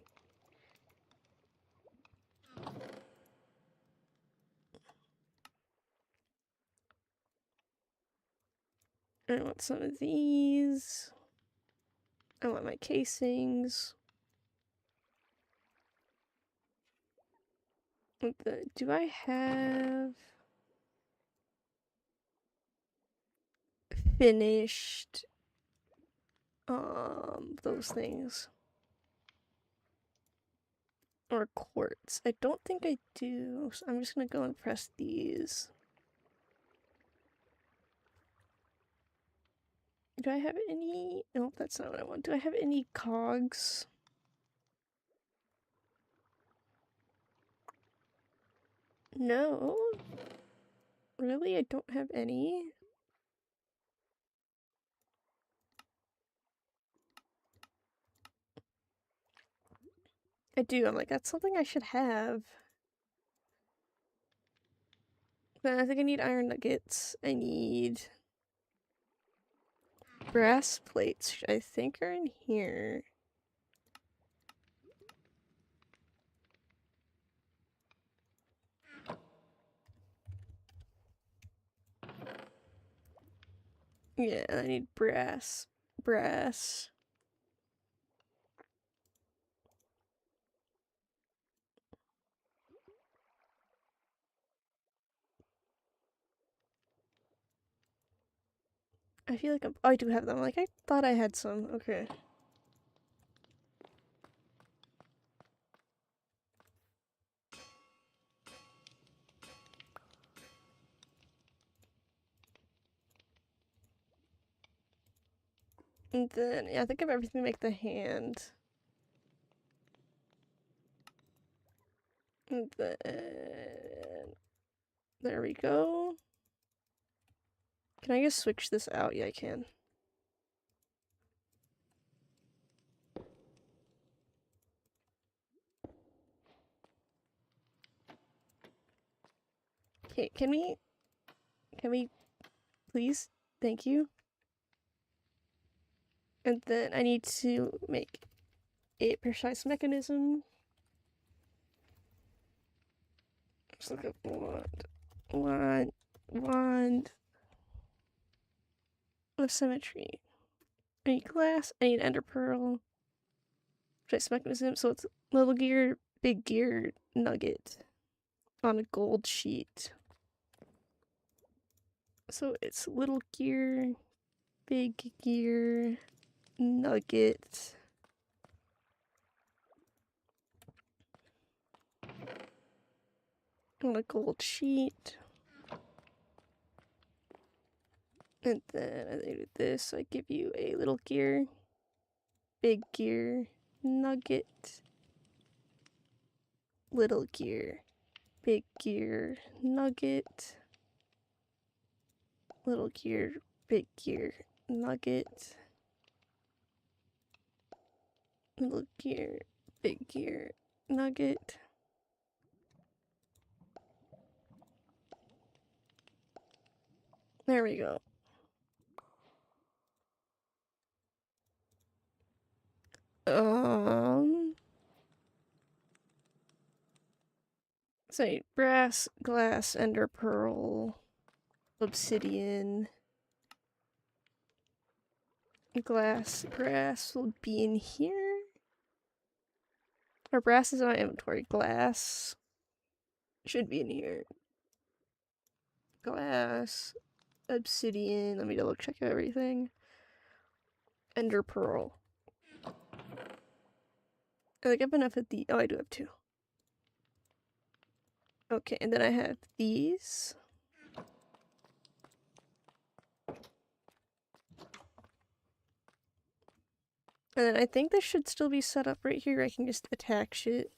I want some of these. I want my casings. Do I have finished those things? Or quartz? I don't think I do, so I'm just gonna go and press these. Do I have any? Nope, that's not what I want. Do I have any cogs? No. Really? I don't have any? I do. I'm like, that's something I should have. But I think I need iron nuggets. I need brass plates, which I think are in here. Yeah, I need brass. Brass. I feel like I do have them. Like, I thought I had some. Okay. And then, yeah, I think I have everything to make the hand. And then there we go. Can I just switch this out? Yeah, I can. Okay, can we please? Thank you. And then I need to make a precise mechanism. Let's look up wand of symmetry. I need glass, I need ender pearl. Precise mechanism, so it's little gear, big gear, nugget on a gold sheet. So it's little gear, big gear, nugget. On a gold sheet. And then I do this, I give you a little gear, big gear, nugget, little gear, big gear, nugget, little gear, big gear, nugget, little gear, big gear, nugget. There we go. Say brass, glass, ender pearl, obsidian, glass, brass will be in here. Or brass is in my inventory. Glass should be in here. Glass, obsidian. Let me double check everything. Ender pearl. I think I have enough of the. Oh, I do have 2. Okay, and then I have these. And then I think this should still be set up right here. I can just attach it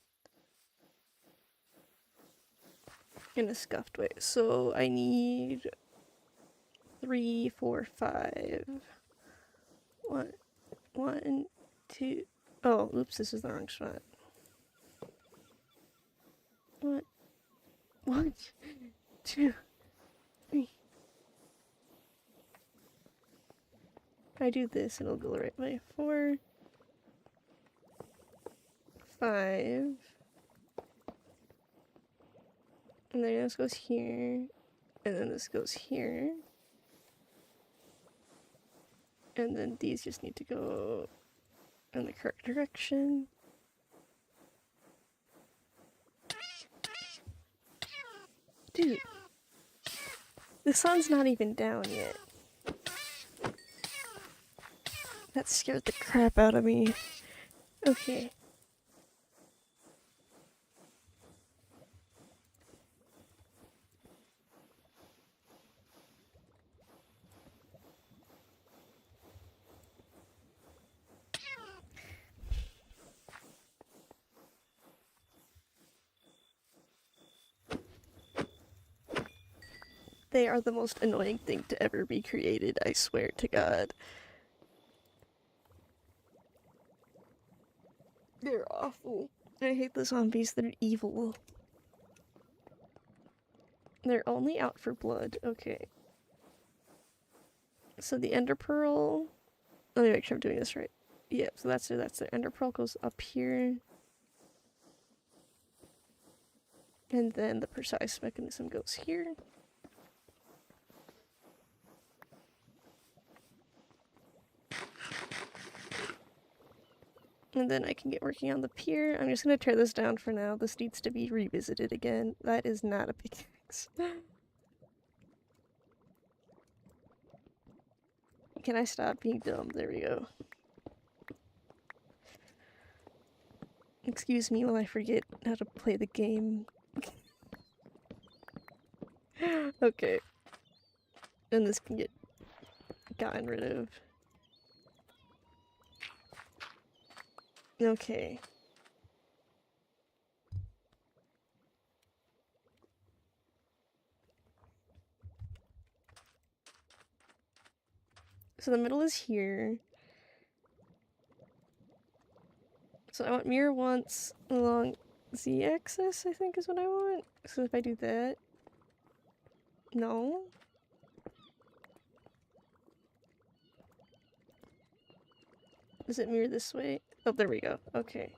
in a scuffed way. So I need 3, 4, 5. 1, 2. Oh, oops, this is the wrong spot. 1, 2, 3. If I do this, it'll go the right way. 4, 5. And then this goes here. And then this goes here. And then these just need to go in the correct direction. Dude. The sun's not even down yet. That scared the crap out of me. Okay. They are the most annoying thing to ever be created, I swear to God. They're awful. I hate the zombies, they're evil. They're only out for blood, okay. So the ender pearl... Let me make sure I'm doing this right. Yeah, so that's it, that's the ender pearl goes up here. And then the precise mechanism goes here. And then I can get working on the pier. I'm just gonna tear this down for now. This needs to be revisited again. That is not a pickaxe. Can I stop being dumb? There we go. Excuse me while I forget how to play the game. Okay. And this can get gotten rid of. Okay. So the middle is here. So I want mirror once along z-axis, I think is what I want. So if I do that... No? Does it mirror this way? Oh, there we go. Okay.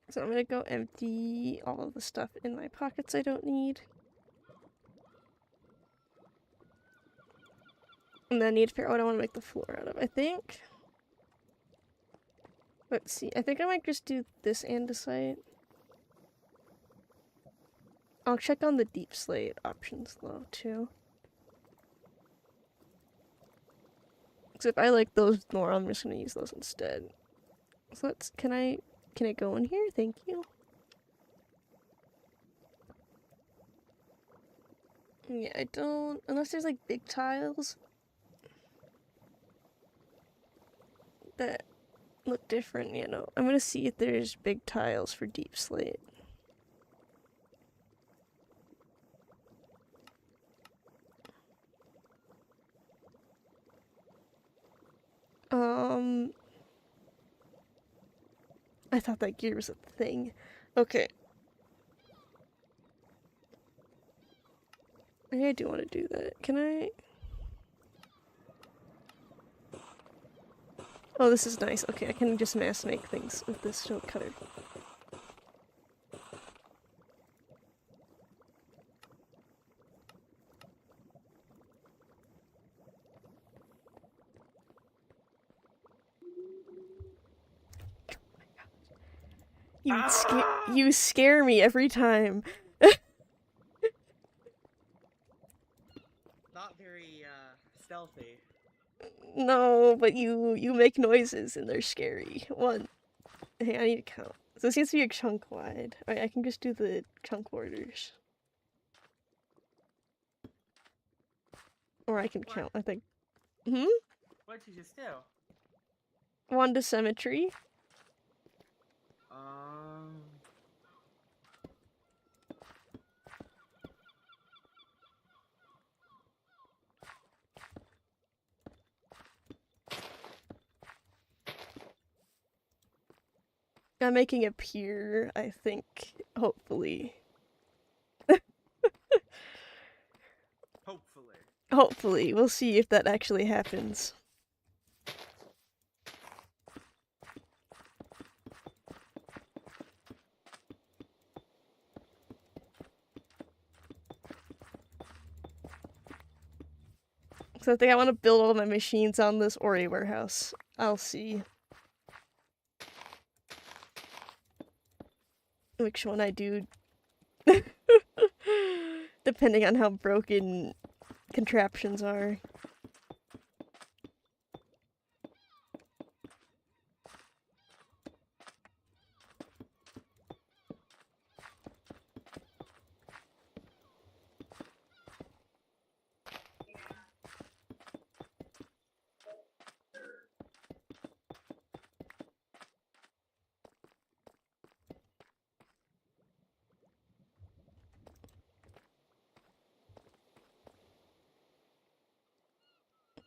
So I'm gonna go empty all of the stuff in my pockets I don't need. And then I need to figure out what I want to make the floor out of. I think... Let's see. I think I might just do this andesite. I'll check on the deep slate options though, too. Because if I like those more, I'm just gonna use those instead. So let's... Can I go in here? Thank you. Yeah, I don't... Unless there's like big tiles that look different, you know. I'm gonna see if there's big tiles for deep slate. I thought that gear was a thing. Okay. I do want to do that. Can I... Oh, this is nice. Okay, I can just mass make things with this stone cutter. You scare me every time. Not very, stealthy. No, but you make noises and they're scary. One. Hey, I need to count. So this needs to be a chunk wide. Alright, I can just do the chunk borders. Or I can count, I think. What'd you just do? One to symmetry. I'm making a pier, I think, hopefully. Hopefully. Hopefully. We'll see if that actually happens. So I think I want to build all my machines on this Ori warehouse. I'll see which one I do. Depending on how broken contraptions are.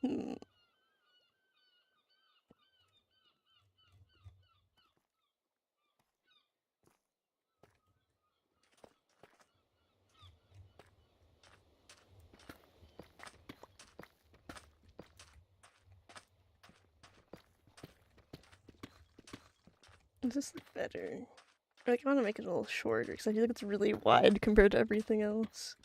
Hmm. Does this look better? Like, I want to make it a little shorter because I feel like it's really wide compared to everything else.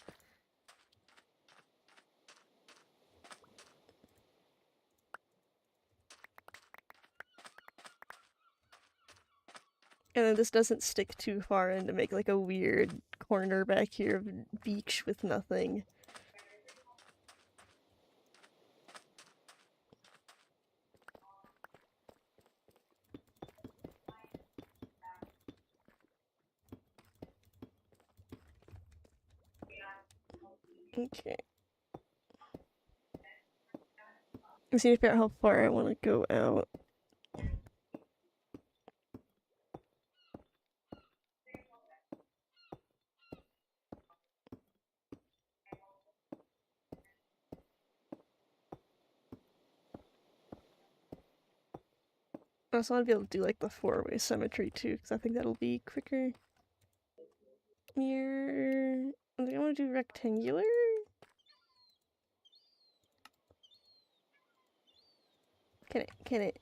And then this doesn't stick too far in to make like a weird corner back here of beach with nothing. Okay. Let's see if figure out how far I want to go out. I also want to be able to do like the 4-way symmetry too, because I think that'll be quicker. Mirror. I think I want to do rectangular. Can it?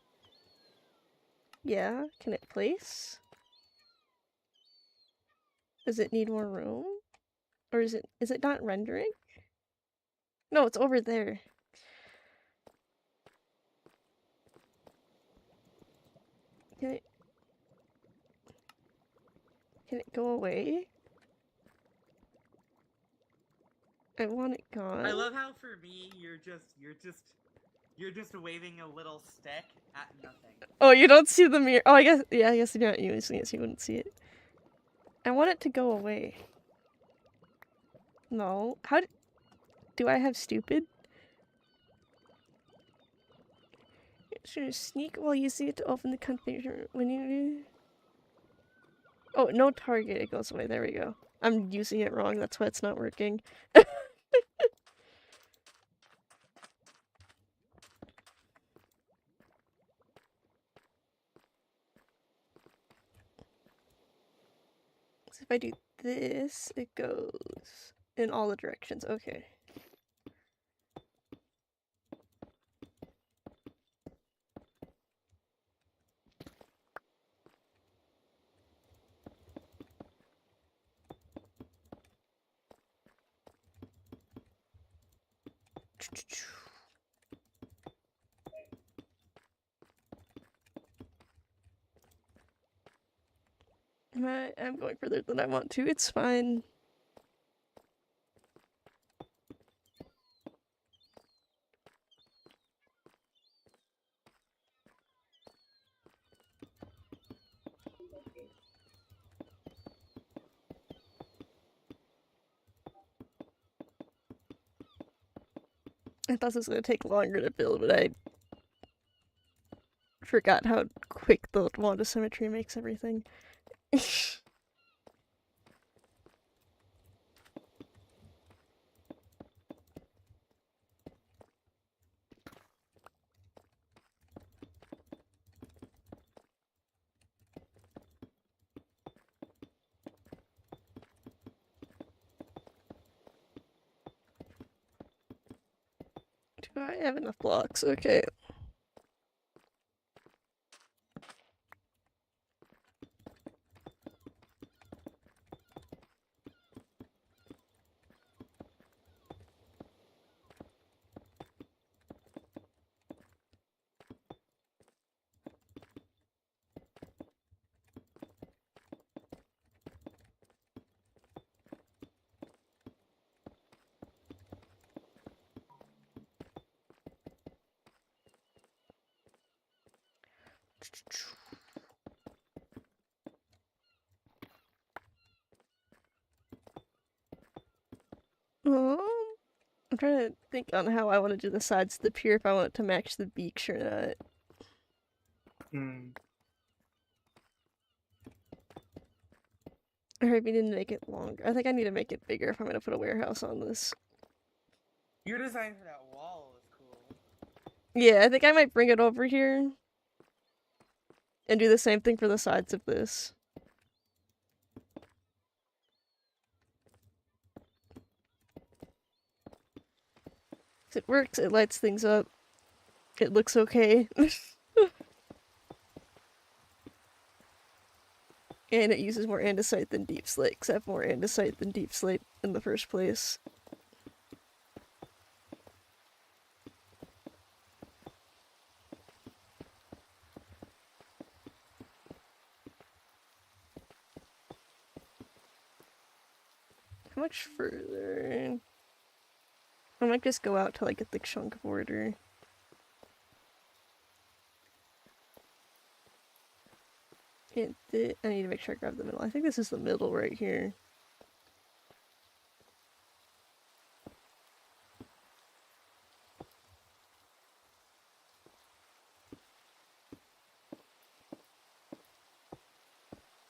Yeah, can it place? Does it need more room? Or is it not rendering? No, it's over there. Can it go away? I want it gone. I love how for me you're just waving a little stick at nothing. Oh, you don't see the mirror. Oh, I guess you're not using it, so you wouldn't see it. I want it to go away. No. Do I have stupid? Should sneak while using it to open the configuration when you. Oh, no target. It goes away. There we go. I'm using it wrong. That's why it's not working. So if I do this, it goes in all the directions. Okay. I'm going further than I want to. It's fine. I thought this was going to take longer to build, but I forgot how quick the wand of symmetry makes everything. Do I have enough blocks? Okay. I'm trying to think on how I want to do the sides of the pier, if I want it to match the beach or not. Or maybe need to make it longer. I think I need to make it bigger if I'm going to put a warehouse on this. Your design for that wall is cool. Yeah, I think I might bring it over here. And do the same thing for the sides of this. It works, it lights things up. It looks okay. And it uses more andesite than deep slate, because I have more andesite than deep slate in the first place. How much further? I might just go out till I get the chunk border. I need to make sure I grab the middle. I think this is the middle right here.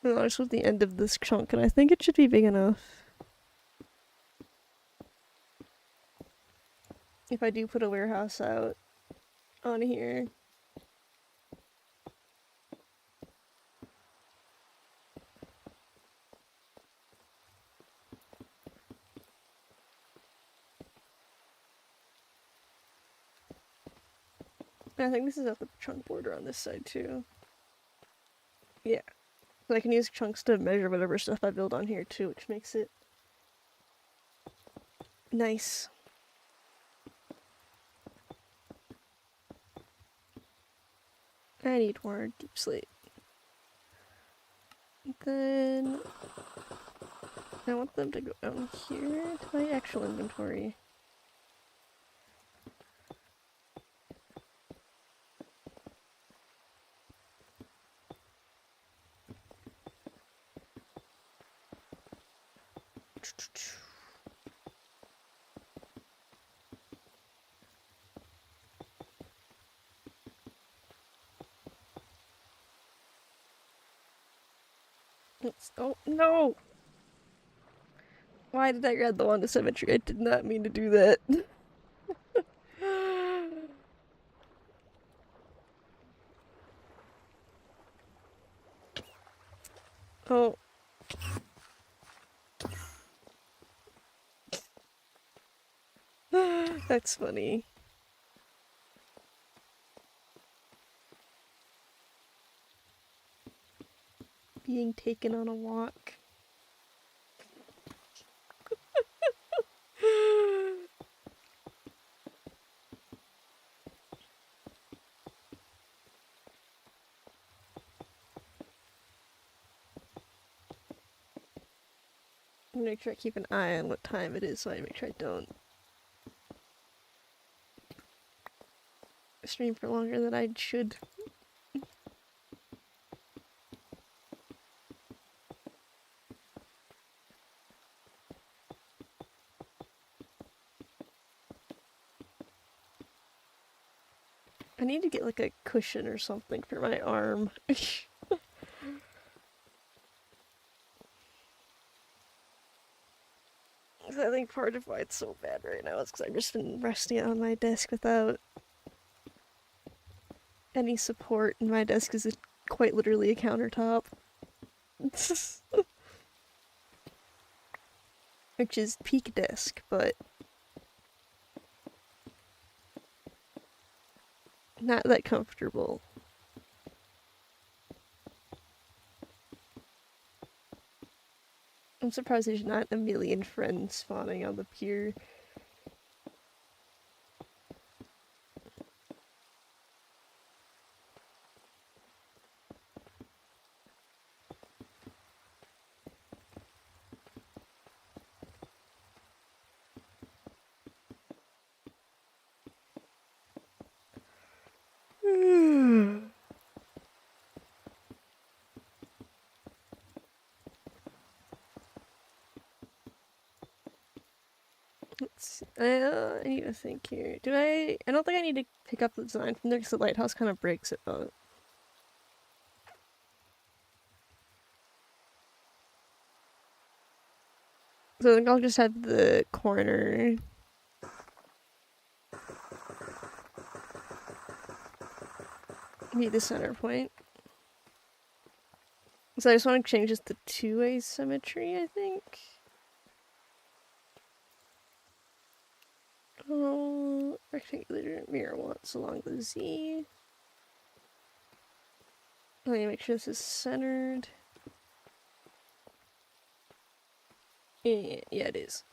No, this was the end of this chunk, and I think it should be big enough. If I do put a warehouse out on here. I think this is at the chunk border on this side too. Yeah. So I can use chunks to measure whatever stuff I build on here too, which makes it nice. I need more deep slate. Then I want them to go down here to my actual inventory. Oh no! Why did I grab the wand of symmetry? I did not mean to do that. Oh. That's funny. Being taken on a walk. Make sure I keep an eye on what time it is so I make sure I don't stream for longer than I should. I need to get like a cushion or something for my arm. I think part of why it's so bad right now is because I've just been resting on my desk without any support, and my desk is quite literally a countertop. Which is peak desk, but not that comfortable. I'm surprised there's not a million friends spawning on the pier. I need to think here. I don't think I need to pick up the design from there because the lighthouse kind of breaks it, but... So I think I'll just have the corner be the center point. So I just want to change this to two-way symmetry, I think. Oh, rectangular mirror wants along the Z. Let me make sure this is centered. Yeah, it is.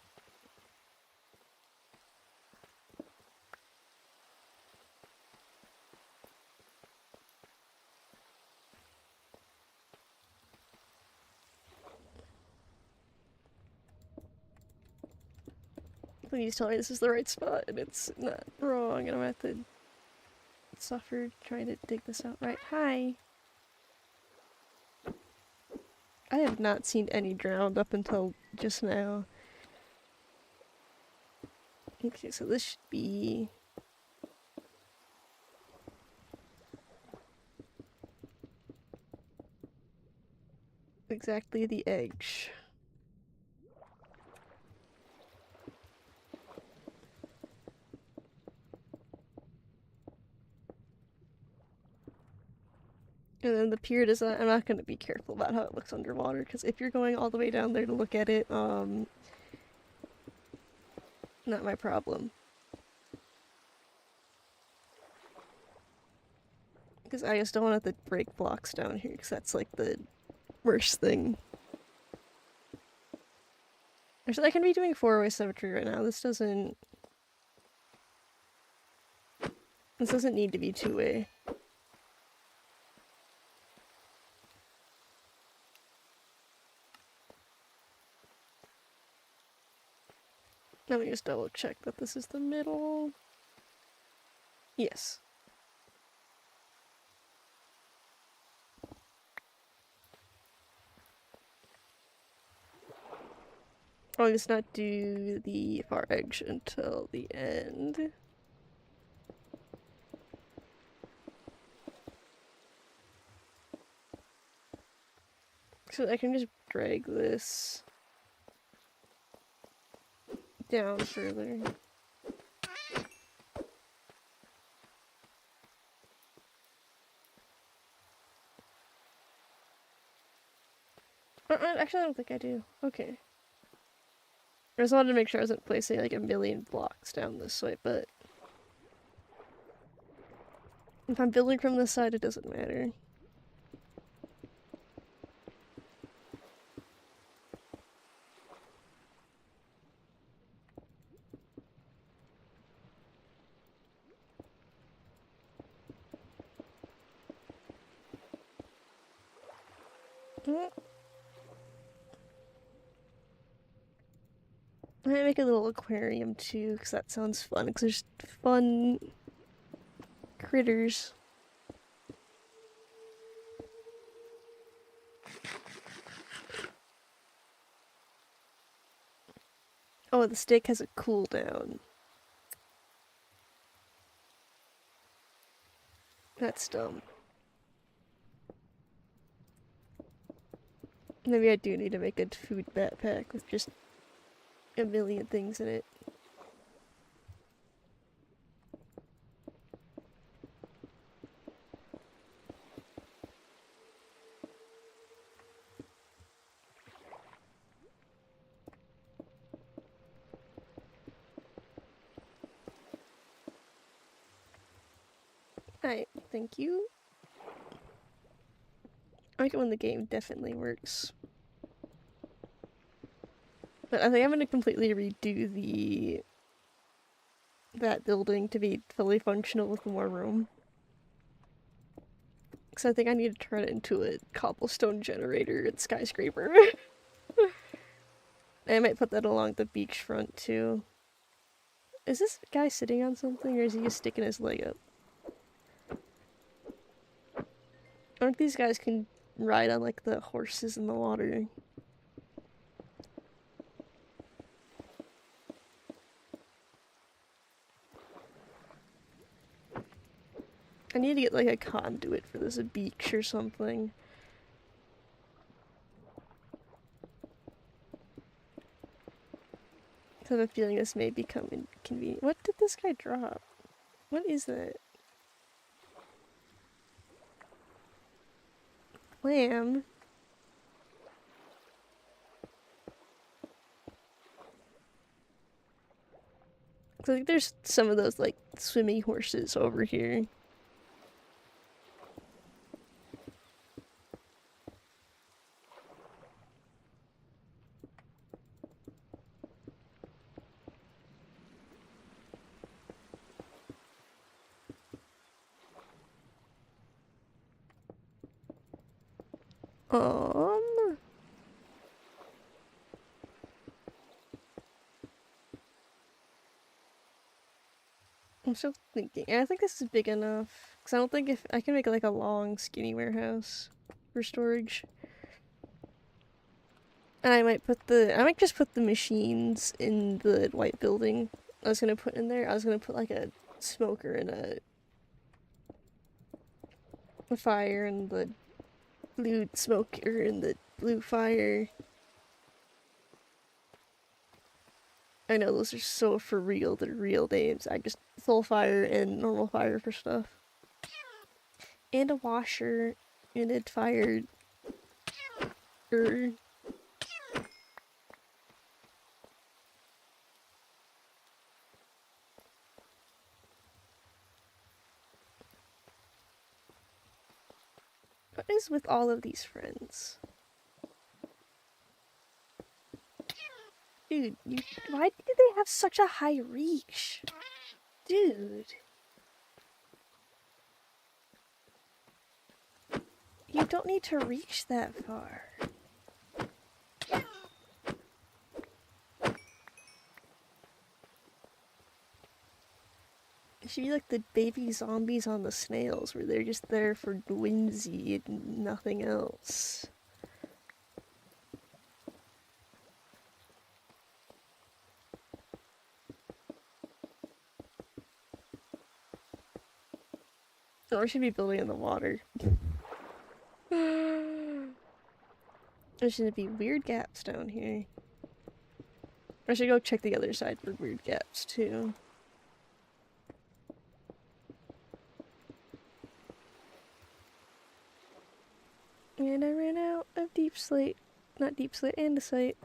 Please tell me this is the right spot and it's not wrong and I'm at the suffer trying to dig this out right. Hi. I have not seen any drowned up until just now. Okay, so this should be... exactly the edge. And then the pier design, I'm not going to be careful about how it looks underwater, because if you're going all the way down there to look at it, not my problem. Because I just don't want to break blocks down here, because that's like the worst thing. Actually, I can be doing 4-way symmetry right now. This doesn't need to be 2-way. Let me just double check that this is the middle. Yes. I'll just not do the far edge until the end. So I can just drag this down further. Actually, I don't think I do. Okay. I just wanted to make sure I wasn't placing like a million blocks down this way, but if I'm building from this side, it doesn't matter. I might make a little aquarium too, because that sounds fun, because there's fun critters. Oh, the stick has a cooldown. That's dumb. Maybe I do need to make a food backpack with just a million things in it. Alright, thank you. I like it when the game definitely works. But I think I'm gonna completely redo that building to be fully functional with more room. Because I think I need to turn it into a cobblestone generator and skyscraper. I might put that along the beachfront too. Is this guy sitting on something, or is he just sticking his leg up? I think these guys can ride on like the horses in the water. I need to get like a conduit for this beach or something. I have a feeling this may become inconvenient. What did this guy drop? What is that? Lamb? I think there's some of those like swimming horses over here. Um, I'm still thinking. I think this is big enough. Because I don't think if I can make like a long, skinny warehouse for storage. And I might just put the machines in the white building I was gonna put in there. I was gonna put like a smoker and a fire and the blue smoker and the blue fire. I know those are so for real, they're real names. I just soul fire and normal fire for stuff. And a washer and a fire. is with all of these friends? Dude, why do they have such a high reach? Dude. You don't need to reach that far. It should be like the baby zombies on the snails, where they're just there for whimsy and nothing else. Or we should be building in the water. There should be weird gaps down here. I should go check the other side for weird gaps too. And I ran out of deep slate. Not deep slate, andesite.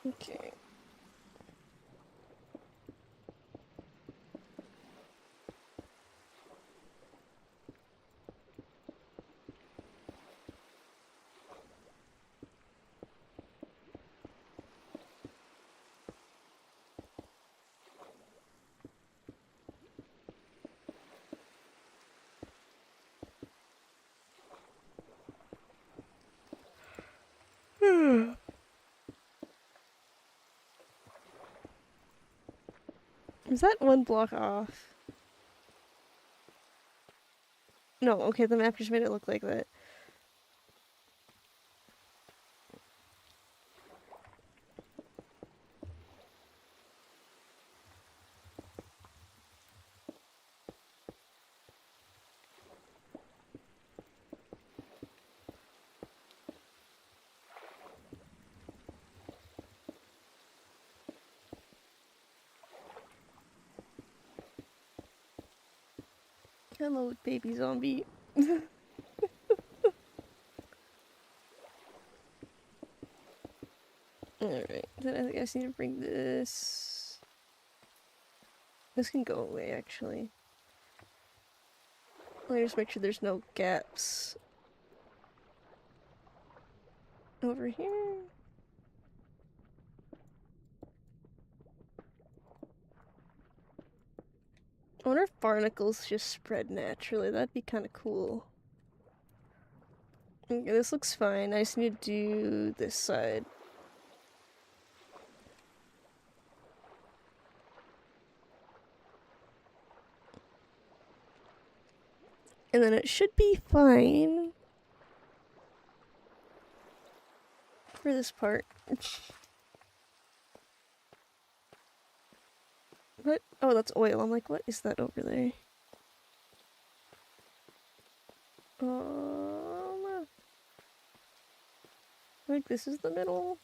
Okay. Is that one block off? No, okay, the map just made it look like that. Hello, baby zombie. Alright, then I guess I need to bring this. This can go away, actually. Let me just make sure there's no gaps over here. I wonder if barnacles just spread naturally. That'd be kind of cool. Okay, this looks fine. I just need to do this side. And then it should be fine for this part. What? Oh, that's oil. I'm like, what is that over there? Like this is the middle.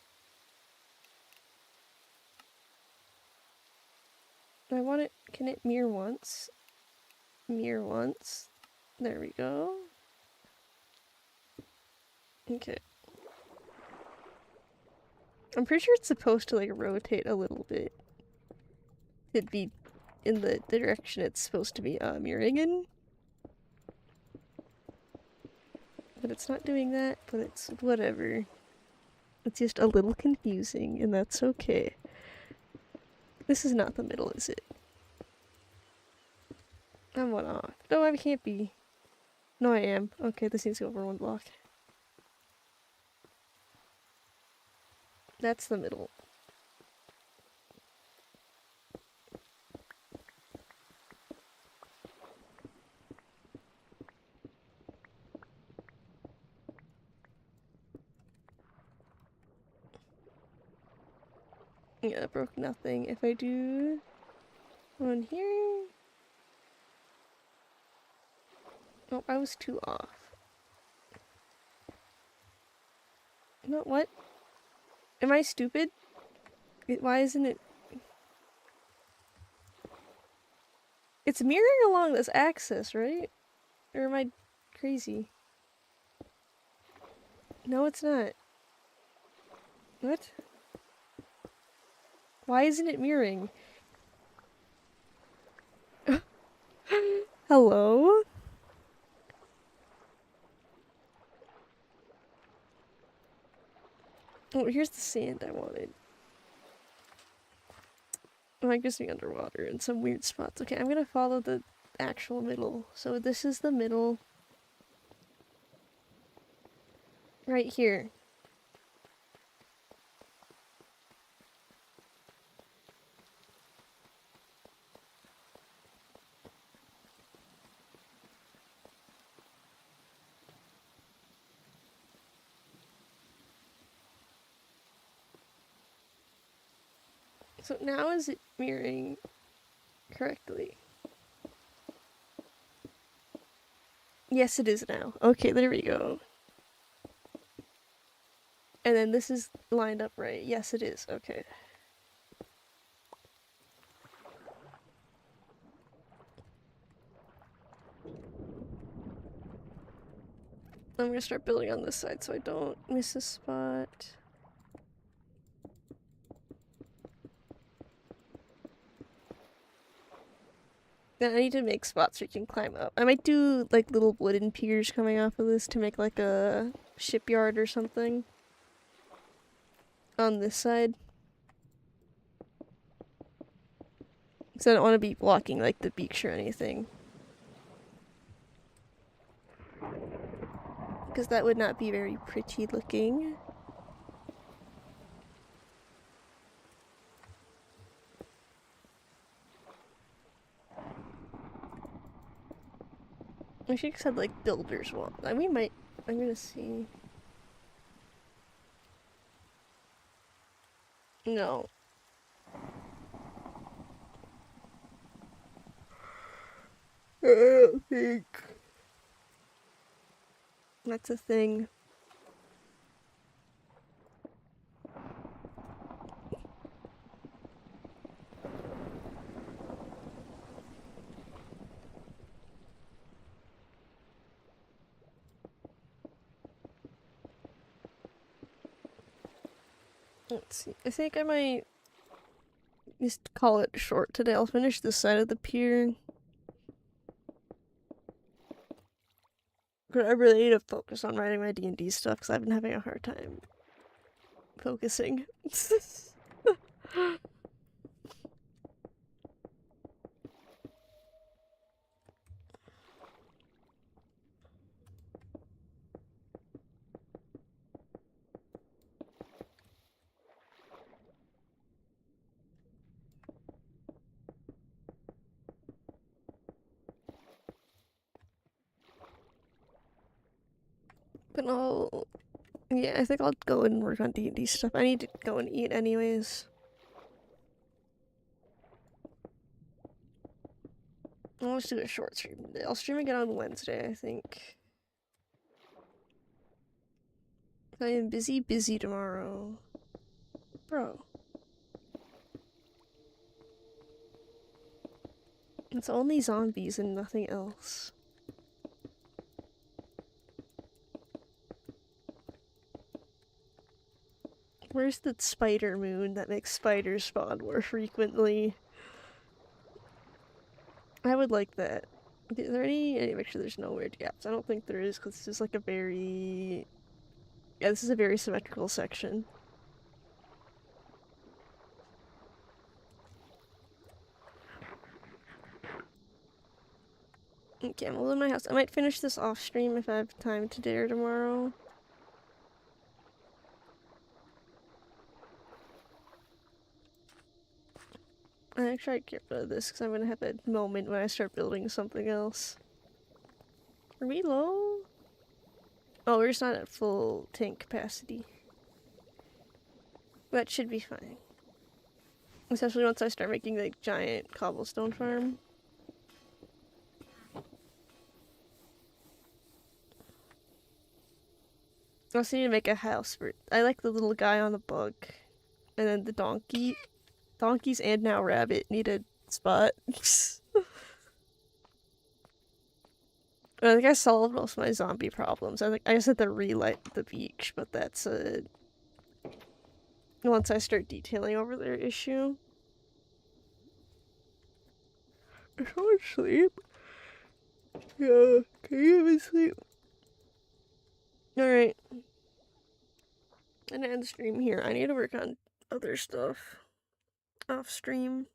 I want it. Can it mirror once? Mirror once. There we go. Okay. I'm pretty sure it's supposed to like rotate a little bit. It'd be in the direction it's supposed to be mirroring in. But it's not doing that, but it's whatever. It's just a little confusing, and that's okay. This is not the middle, is it? I'm one off. No, I can't be. No, I am. Okay, this needs to go over one block. That's the middle. Yeah, that broke nothing. If I do one here... Oh, I was too off. No, what? Am I stupid? Why isn't it... It's mirroring along this axis, right? Or am I crazy? No, it's not. What? Why isn't it mirroring? Hello? Oh, here's the sand I wanted. Oh, I guess me underwater in some weird spots. Okay, I'm gonna follow the actual middle. So this is the middle. Right here. So now is it mirroring correctly? Yes, it is now. Okay, there we go. And then this is lined up right. Yes, it is. Okay. I'm gonna start building on this side so I don't miss a spot. Yeah, I need to make spots where you can climb up. I might do like little wooden piers coming off of this to make like a shipyard or something on this side. Because I don't want to be blocking like the beach or anything. Because that would not be very pretty looking. I should have said like builder's wall. We might. I'm gonna see. No. I don't think that's a thing. Let's see. I think I might just call it short today. I'll finish this side of the pier. I really need to focus on writing my D&D stuff because I've been having a hard time focusing. But yeah, I think I'll go and work on D&D stuff. I need to go and eat anyways. I'll just do a short stream today. I'll stream again on Wednesday, I think. I am busy tomorrow. Bro. It's only zombies and nothing else. Where's the spider moon that makes spiders spawn more frequently? I would like that. Is there any make sure there's no weird gaps. I don't think there is because this is like a very... Yeah, this is a very symmetrical section. Okay, I'm in my house. I might finish this off stream if I have time today or tomorrow. I actually I'd get rid of this because I'm gonna have a moment when I start building something else. Are we low? Oh, we're just not at full tank capacity. That should be fine. Especially once I start making the giant cobblestone farm. I also need to make a house for. I like the little guy on the bug, and then the donkey, donkeys, and now rabbit need a spot. I think I solved most of my zombie problems. I just had to relight the beach, but that's once I start detailing over their issue. I so much sleep. Yeah, can you even sleep? Alright. I'm gonna end the stream here. I need to work on other stuff off stream.